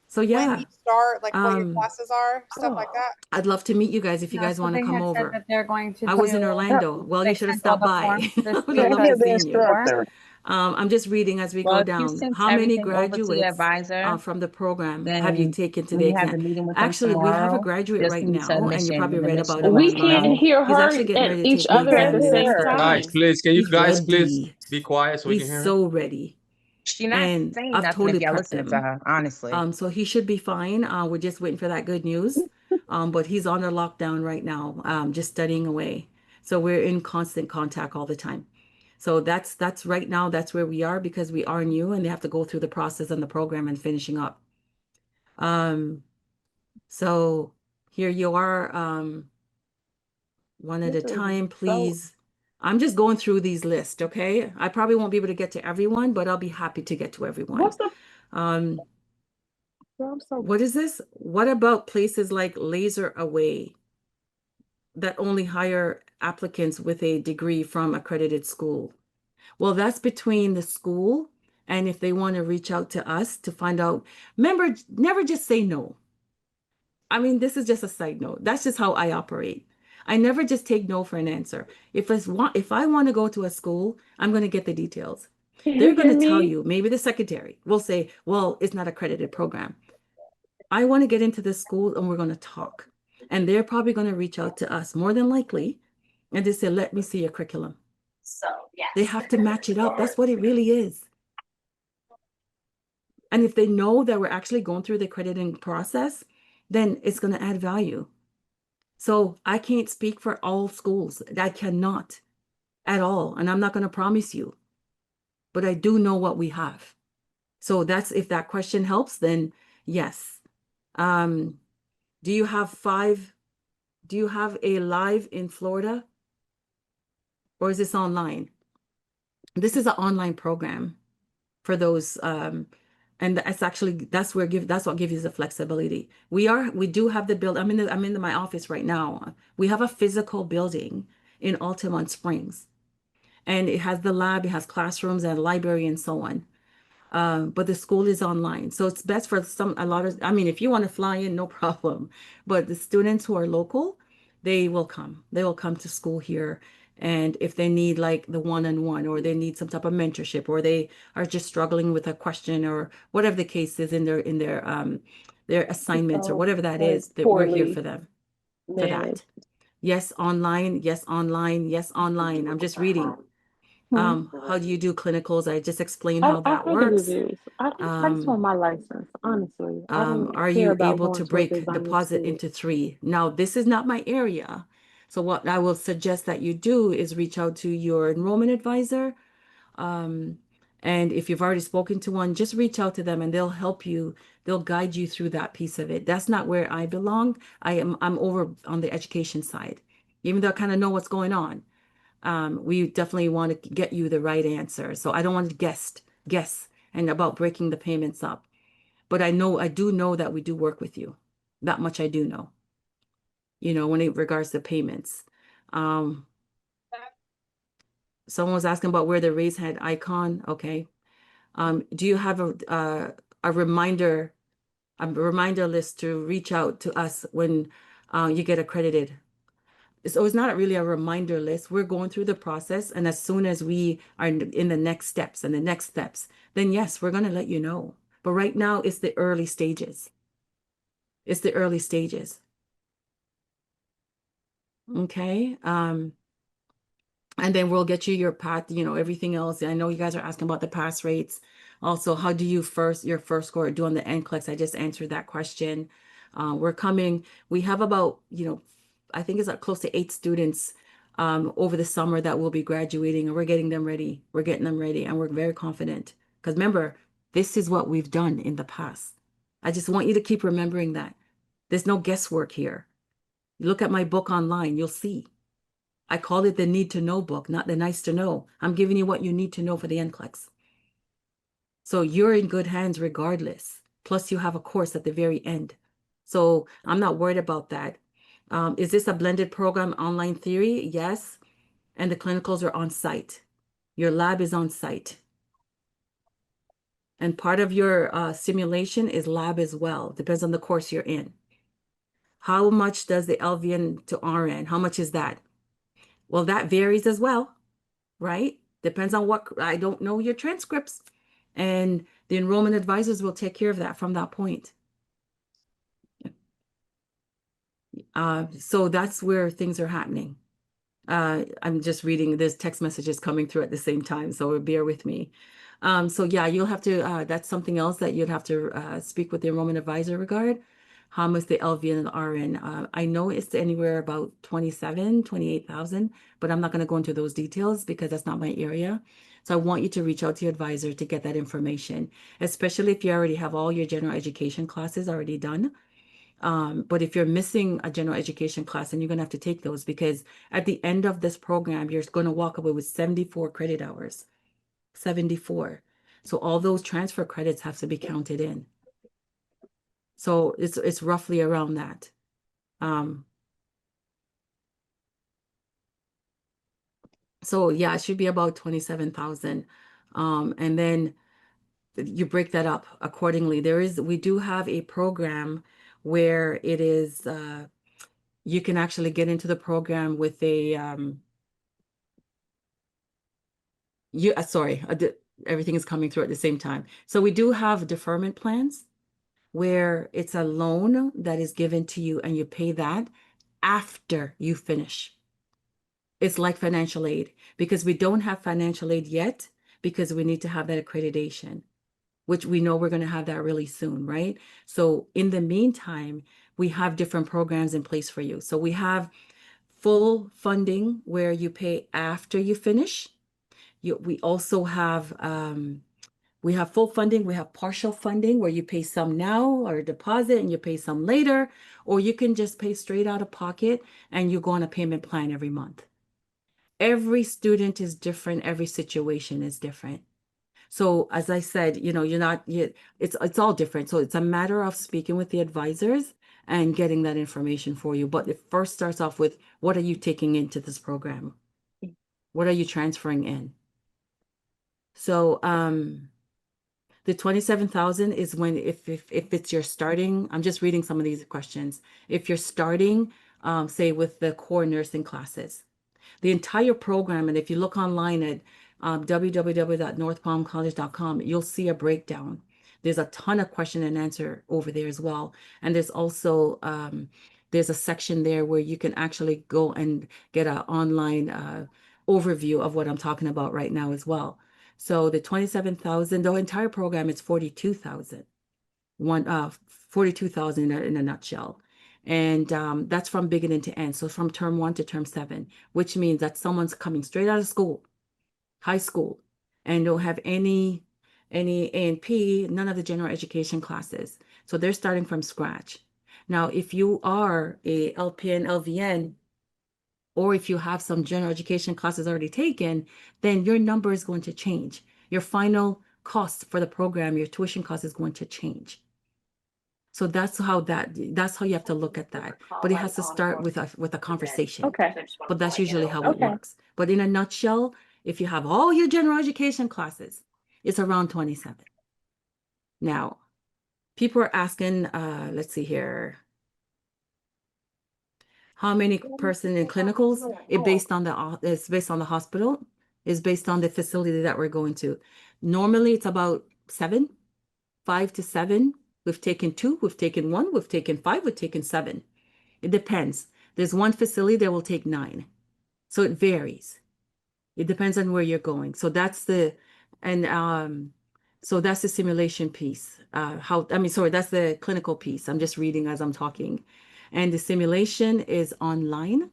So when yeah, you start, like what your classes are, stuff like that? I'd love to meet you guys if you No, guys so want to they come had said over. that they're going to I was in do, Orlando. Well, they you should have sent all stopped the by. forms this I would week have Yeah, loved hear to the see you. instructor. I'm just reading as we Well, go if you down. send How many everything over to the graduates advisor, from the program have you then taken to when the you have the exam? meeting with them Actually, we have a tomorrow, graduate just right need now, and you submission. probably The read mission about of him We the can't online. hear He's her actually getting and ready to each take the other at exam the in the same next couple of time. Guys, months. please, can you He's guys please ready. be quiet so we He's can hear him? so ready. She's not and saying I've nothing if totally y'all prepped listening to him. her, honestly. So he should be fine. We're just waiting for that good news. But he's on a lockdown right now, just studying away. So we're in constant contact all the time. So that's right now, that's where we are because we are new and they have to go through the process and the program and finishing up. So here you are, one at This a is time, so, please. I'm just going through these lists, okay? I probably won't be able to get to everyone, but I'll be happy to get to everyone. what's the, Um, I'm so, what is this? What about places like Laser Away that only hire applicants with a degree from accredited school? Well, that's between the school and if they want to reach out to us to find out. Remember, never just say no. I mean, this is just a side note. That's just how I operate. I never just take no for an answer. If I want to go to a school, I'm going to get the details. can They're you going hear to tell me? you, maybe the secretary will say, well, it's not accredited program. I want to get into this school and we're going to talk. And they're probably going to reach out to us more than likely and just say, let me see your curriculum. So, yes. They have to match it up. That's what it really is. And if they know that we're actually going through the accrediting process, then it's going to add value. So I can't speak for all schools. I cannot at all. And I'm not going to promise you, but I do know what we have. So that's, if that question helps, then yes. Do you have a live in Florida? Or is this online? This is an online program for those, and that's what gives you the flexibility. We do have the build. I'm in my office right now. We have a physical building in Altamont Springs, and it has the lab, it has classrooms and a library and so on. But the school is online, so it's best for I mean, if you want to fly in, no problem. But the students who are local, they will come. They will come to school here. And if they need like the one-on-one or they need some type of mentorship or they are just struggling with a question or whatever the case is in their assignments or So, whatever that like, is, that we're here for poorly them for managed. that. Yes, online, yes, online, yes, online. I'm just reading. How do you do clinicals? I just explained how I that heard the works. reviews. I just want my license, honestly. I don't Are care you about able going to to a break designer deposit school. into 3? Now, this is not my area. So what I will suggest that you do is reach out to your enrollment advisor. And if you've already spoken to one, just reach out to them and they'll help you. They'll guide you through that piece of it. That's not where I belong. I'm over on the education side. Even though I kind of know what's going on. We definitely want to get you the right answer. So I don't want to guess and about breaking the payments up. But I do know that we do work with you. That much I do know. When it regards to payments. Someone was asking about where the raise hand icon. Okay. Do you have a reminder list to reach out to us when you get accredited? So it's not really a reminder list. We're going through the process, and as soon as we are in the next steps, then yes, we're going to let you know. But right now, it's the early stages. It's the early stages. Okay. And then we'll get you your path, everything else. I know you guys are asking about the pass rates. Also, how do your first score do on the NCLEX? I just answered that question. We have about, I think it's close to 8 students over the summer that will be graduating, and we're getting them ready. We're getting them ready, and we're very confident. Because remember, this is what we've done in the past. I just want you to keep remembering that. There's no guesswork here. You look at my book online, you'll see. I call it the need to know book, not the nice to know. I'm giving you what you need to know for the NCLEX. So you're in good hands regardless. Plus you have a course at the very end. So I'm not worried about that. Is this a blended program, online theory? Yes. And the clinicals are on site. Your lab is on site. And part of your simulation is lab as well. Depends on the course you're in. How much does the LVN to RN? How much is that? Well, that varies as well, right? Depends on I don't know your transcripts. And the enrollment advisors will take care of that from that point. So that's where things are happening. I'm just reading, there's text messages coming through at the same time, so bear with me. So yeah, you'll have to, that's something else that you'd have to speak with the enrollment advisor regard. How much the LV and the RN. I know it's anywhere about 28,000, but I'm not going to go into those details because that's not my area. So I want you to reach out to your advisor to get that information, especially if you already have all your general education classes already done. But if you're missing a general education class, then you're going to have to take those because at the end of this program, you're going to walk away with 74 credit hours. 74. So all those transfer credits have to be counted in. So it's roughly around that. So yeah, it should be about 27,000. And then you break that up accordingly. We do have a program where it is you can actually get into the program with a everything is coming through at the same time. So we do have deferment plans where it's a loan that is given to you and you pay that after you finish. It's like financial aid because we don't have financial aid yet because we need to have that accreditation, which we know we're going to have that really soon, right? So in the meantime, we have different programs in place for you. So we have full funding where you pay after you finish. We also have we have full funding, we have partial funding where you pay some now or a deposit and you pay some later, or you can just pay straight out of pocket and you go on a payment plan every month. Every student is different, every situation is different. So as I said, it's all different. So it's a matter of speaking with the advisors and getting that information for you. But it first starts off with what are you taking into this program? What are you transferring in? So the 27,000 is when if it's your starting, I'm just reading some of these questions. If you're starting, say with the core nursing classes, the entire program, and if you look online at www.northpalmcollege.com, you'll see a breakdown. There's a ton of question and answer over there as well. And there's also there's a section there where you can actually go and get an online overview of what I'm talking about right now as well. So the 27,000, the entire program is 42,000. 42,000 in a nutshell. And that's from beginning to end. So from term 1 to term 7, which means that someone's coming straight out of school, high school, and don't have any A&P, none of the general education classes. So they're starting from scratch. Now, if you are a LPN, LVN, or if you have some general education classes already taken, then your number is going to change. Your final cost for the program, your tuition cost is going to change. So that's how you have to look at that. But it has to start with a conversation. Okay. But that's usually how it Okay. works. But in a nutshell, if you have all your general education classes, it's around 27. Now, people are asking, let's see here. How many person in clinicals? It's based on the hospital. It's based on the facility that we're going to. Normally, it's about 7, 5 to 7. We've taken 2, we've taken 1, we've taken 5, we've taken 7. It depends. There's one facility that will take 9. So it varies. It depends on where you're going. So that's the simulation piece. That's the clinical piece. I'm just reading as I'm talking. And the simulation is online.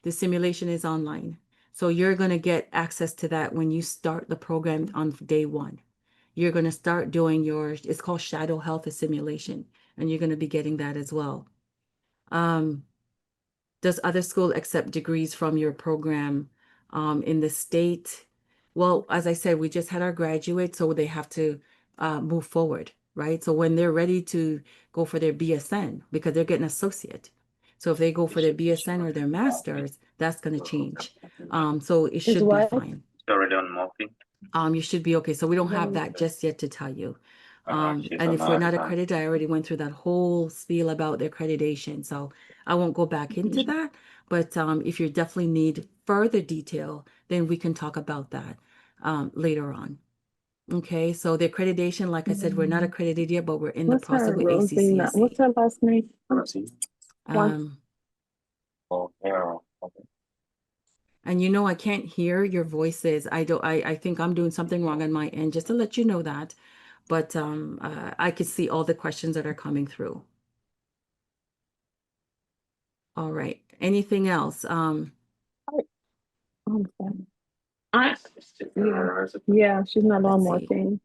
The simulation is online. So you're going to get access to that when you start the program on day 1. You're going to start doing it's called Shadow Health Simulation, and you're going to be getting that as well. Does other school accept degrees from your program in the state? Well, as I said, we just had our graduates, so they have to move forward, right? So when they're ready to go for their BSN, because they're getting associate. So if they go for their BSN or their master's, that's going to change. So it should be fine. You should be okay. So we don't have that just yet to tell you. And if we're not accredited, I already went through that whole spiel about the accreditation. So I won't go back into that. But if you definitely need further detail, then we can talk about that later on. Okay, so the accreditation, like I said, we're not accredited yet, but we're in the process with ACCSC. What's her last name? And you know, I can't hear your voices. I think I'm doing something wrong on my end, just to let you know that. But I could see all the questions that are coming through. All right. Anything else? I'm sorry. Yeah, she's not Let's on more see. thing.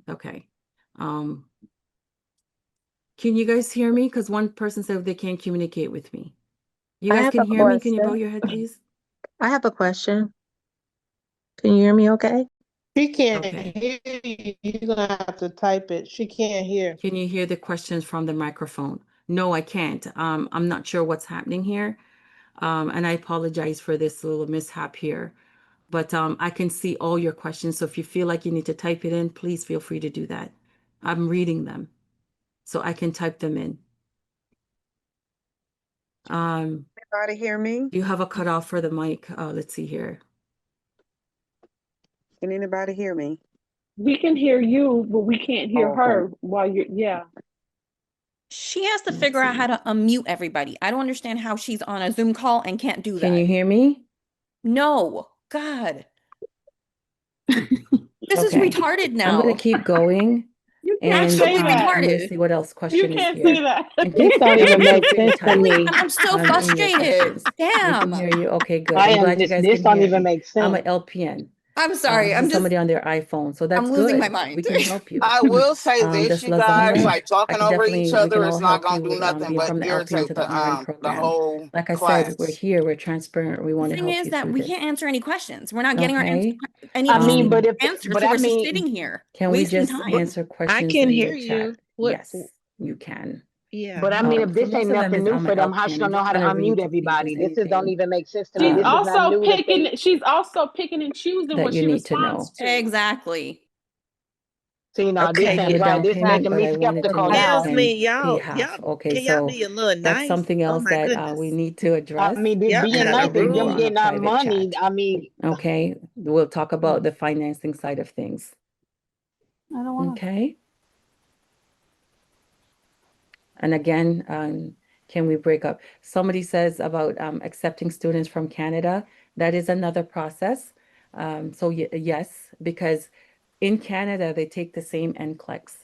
Okay. Can you guys hear me? Because one person said they can't communicate with me. You I guys have can a hear me? Can you bow question. your head, please? I have a question. Can you hear me okay? She can't Okay. hear you. You're gonna have to type it. She can't hear. Can you hear the questions from the microphone? No, I can't. I'm not sure what's happening here. And I apologize for this little mishap here. But I can see all your questions. So if you feel like you need to type it in, please feel free to do that. I'm reading them, so I can type them in. Everybody hear me? You have a cutoff for the mic. Let's see here. Can anybody hear me? We can hear you, but we can't hear Okay. her while you're, yeah. She has to Let's figure out see. how to unmute everybody. I don't understand how she's on a Zoom call and can't do Can that. you hear me? No, God. This is Okay. retarded I'm gonna now. keep going You can't and say Absolutely that. I'm gonna retarded. see what else You question is can't say here. that. And This don't and even feel make free to sense to type me. I'm so in your frustrated. questions. We can Damn. hear you. Okay, good. I I'm am glad you this. guys This can don't hear even me. make I'm sense. an LPN. I'm sorry. This I'm is just, somebody on their iPhone, so that's I'm losing my good. mind. We can help you. I will say this, That's you guys, Lasagna. like I talking can over each definitely, we can other all is not help gonna you do with nothing being but from the LPN to irritate the RN the program. whole Like I said, we're class. here, we're transparent, we The want to thing help is you that through we this. can't answer any questions. We're not getting our Okay. any I mean, but answers. but So I we're just mean, sitting here Can we wasting just time. answer I questions can in hear the you. chat? What? Yes, you can. Yeah. but I mean, if So this most ain't of them nothing is new I'm an for them, how LPN. she I'm gonna know just how to gonna unmute read to see if everybody? there's This is don't anything even make sense to me. She's This is not also new to picking, things. she's also picking and choosing that what you she need to know. responds to. Exactly. See, no, this I Okay. have ain't a right. down This payment, making but me I wanted to skeptical know if you now. can Jasmine, pay y'all, half. Okay, can y'all so be a little that's nice? something Oh else my that we goodness. need to I address, mean, Y'all being and got a nice that'll be is them more on rule. a getting our private money. chat. I mean, Okay, we'll talk about the financing side of things. I don't want to. Okay. And again, can we break up? Somebody says about accepting students from Canada. That is another process. So yes, because in Canada, they take the same NCLEX.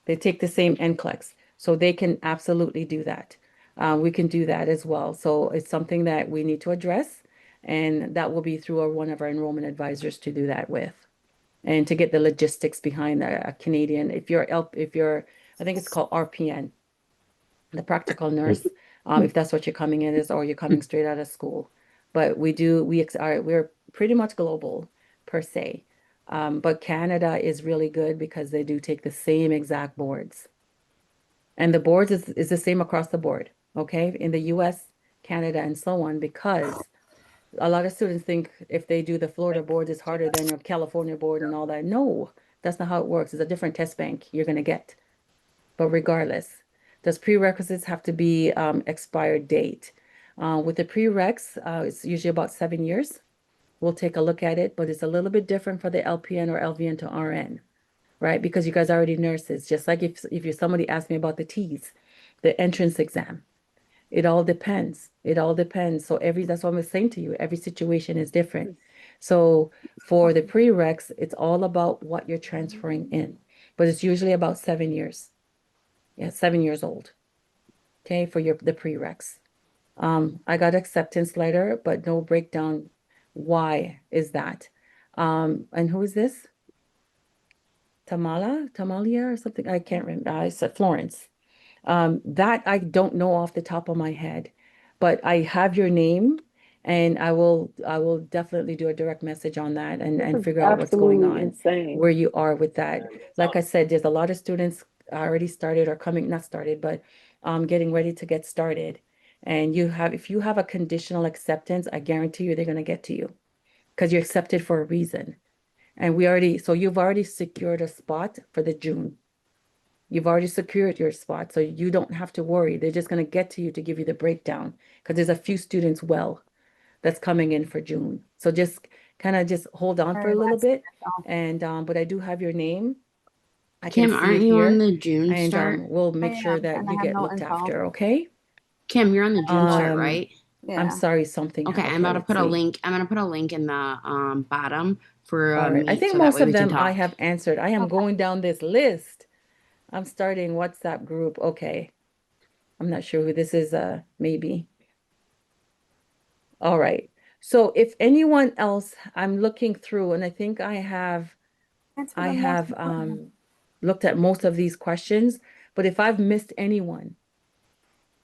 They take the same NCLEX. So they can absolutely do that. We can do that as well. So it's something that we need to address. And that will be through one of our enrollment advisors to do that with. And to get the logistics behind a Canadian, if you're, I think it's called RPN, the practical nurse, if that's what you're coming in as, or you're coming straight out of school. But we're pretty much global per se. But Canada is really good because they do take the same exact boards. And the boards is the same across the board, okay? In the US, Canada, and so on, because a lot of students think if they do the Florida board is harder than your California board and all that. No, that's not how it works. It's a different test bank you're going to get. But regardless, those prerequisites have to be expired date. With the prereqs, it's usually about 7 years. We'll take a look at it, but it's a little bit different for the LPN or LVN to RN, right? Because you guys are already nurses. Just like if you somebody asked me about the T's, the entrance exam. It all depends. It all depends. So that's what I'm saying to you. Every situation is different. So for the prereqs, it's all about what you're transferring in, but it's usually about 7 years. Yeah, 7 years old. Okay, for the prereqs. I got acceptance letter, but no breakdown. Why is that? And who is this? Tamalia or something? I can't remember. I said Florence. That I don't know off the top of my head, but I have your name and I will definitely do a direct message on that and figure out what's going Absolutely on, insane. where you are with that. Like I said, there's a lot of students already started or coming, not started, but getting ready to get started. And if you have a conditional acceptance, I guarantee you they're going to get to you because you're accepted for a reason. And so you've already secured a spot for the June. You've already secured your spot, so you don't have to worry. They're just going to get to you to give you the breakdown because there's a few students that's coming in for June. So just kind of just hold on for a little bit. And but I do have your name. I can Kim, see aren't it you on here. the June And start? we'll make I sure am, that and I you have get no looked info. after, okay? Kim, you're on the June start, Um, right? I'm Yeah. sorry, something Okay, happened. I'm about to Let's put a see. link. I'm gonna put a link in the bottom for All right. I Meet, think so that most way of we can them I talk. have answered. I am Okay. going down this list. I'm starting WhatsApp group. Okay. I'm not sure who this is, maybe. All right. So if anyone else, I'm looking through and I think I have Answer the most important one. looked at most of these questions, but if I've missed anyone,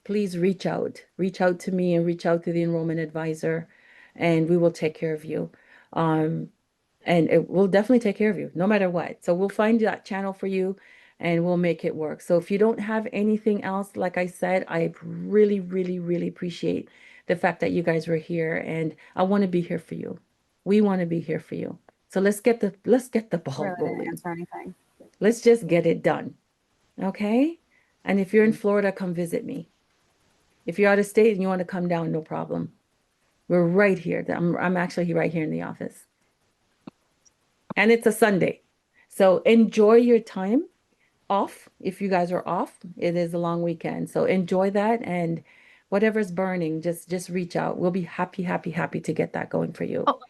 please reach out. Reach out to me and reach out to the enrollment advisor, and we will take care of you. And it will definitely take care of you no matter what. So we'll find that channel for you and we'll make it work. So if you don't have anything else, like I said, I really, really, really appreciate the fact that you guys were here, and I want to be here for you. We want to be here for you. So let's get the ball Really didn't rolling. answer anything. Let's just get it done. Okay? And if you're in Florida, come visit me. If you're out of state and you want to come down, no problem. We're right here. I'm actually right here in the office. And it's a Sunday. So enjoy your time off. If you guys are off, it is a long weekend. So enjoy that, and whatever's burning, just reach out. We'll be happy, happy, happy to get that going for you. Oh,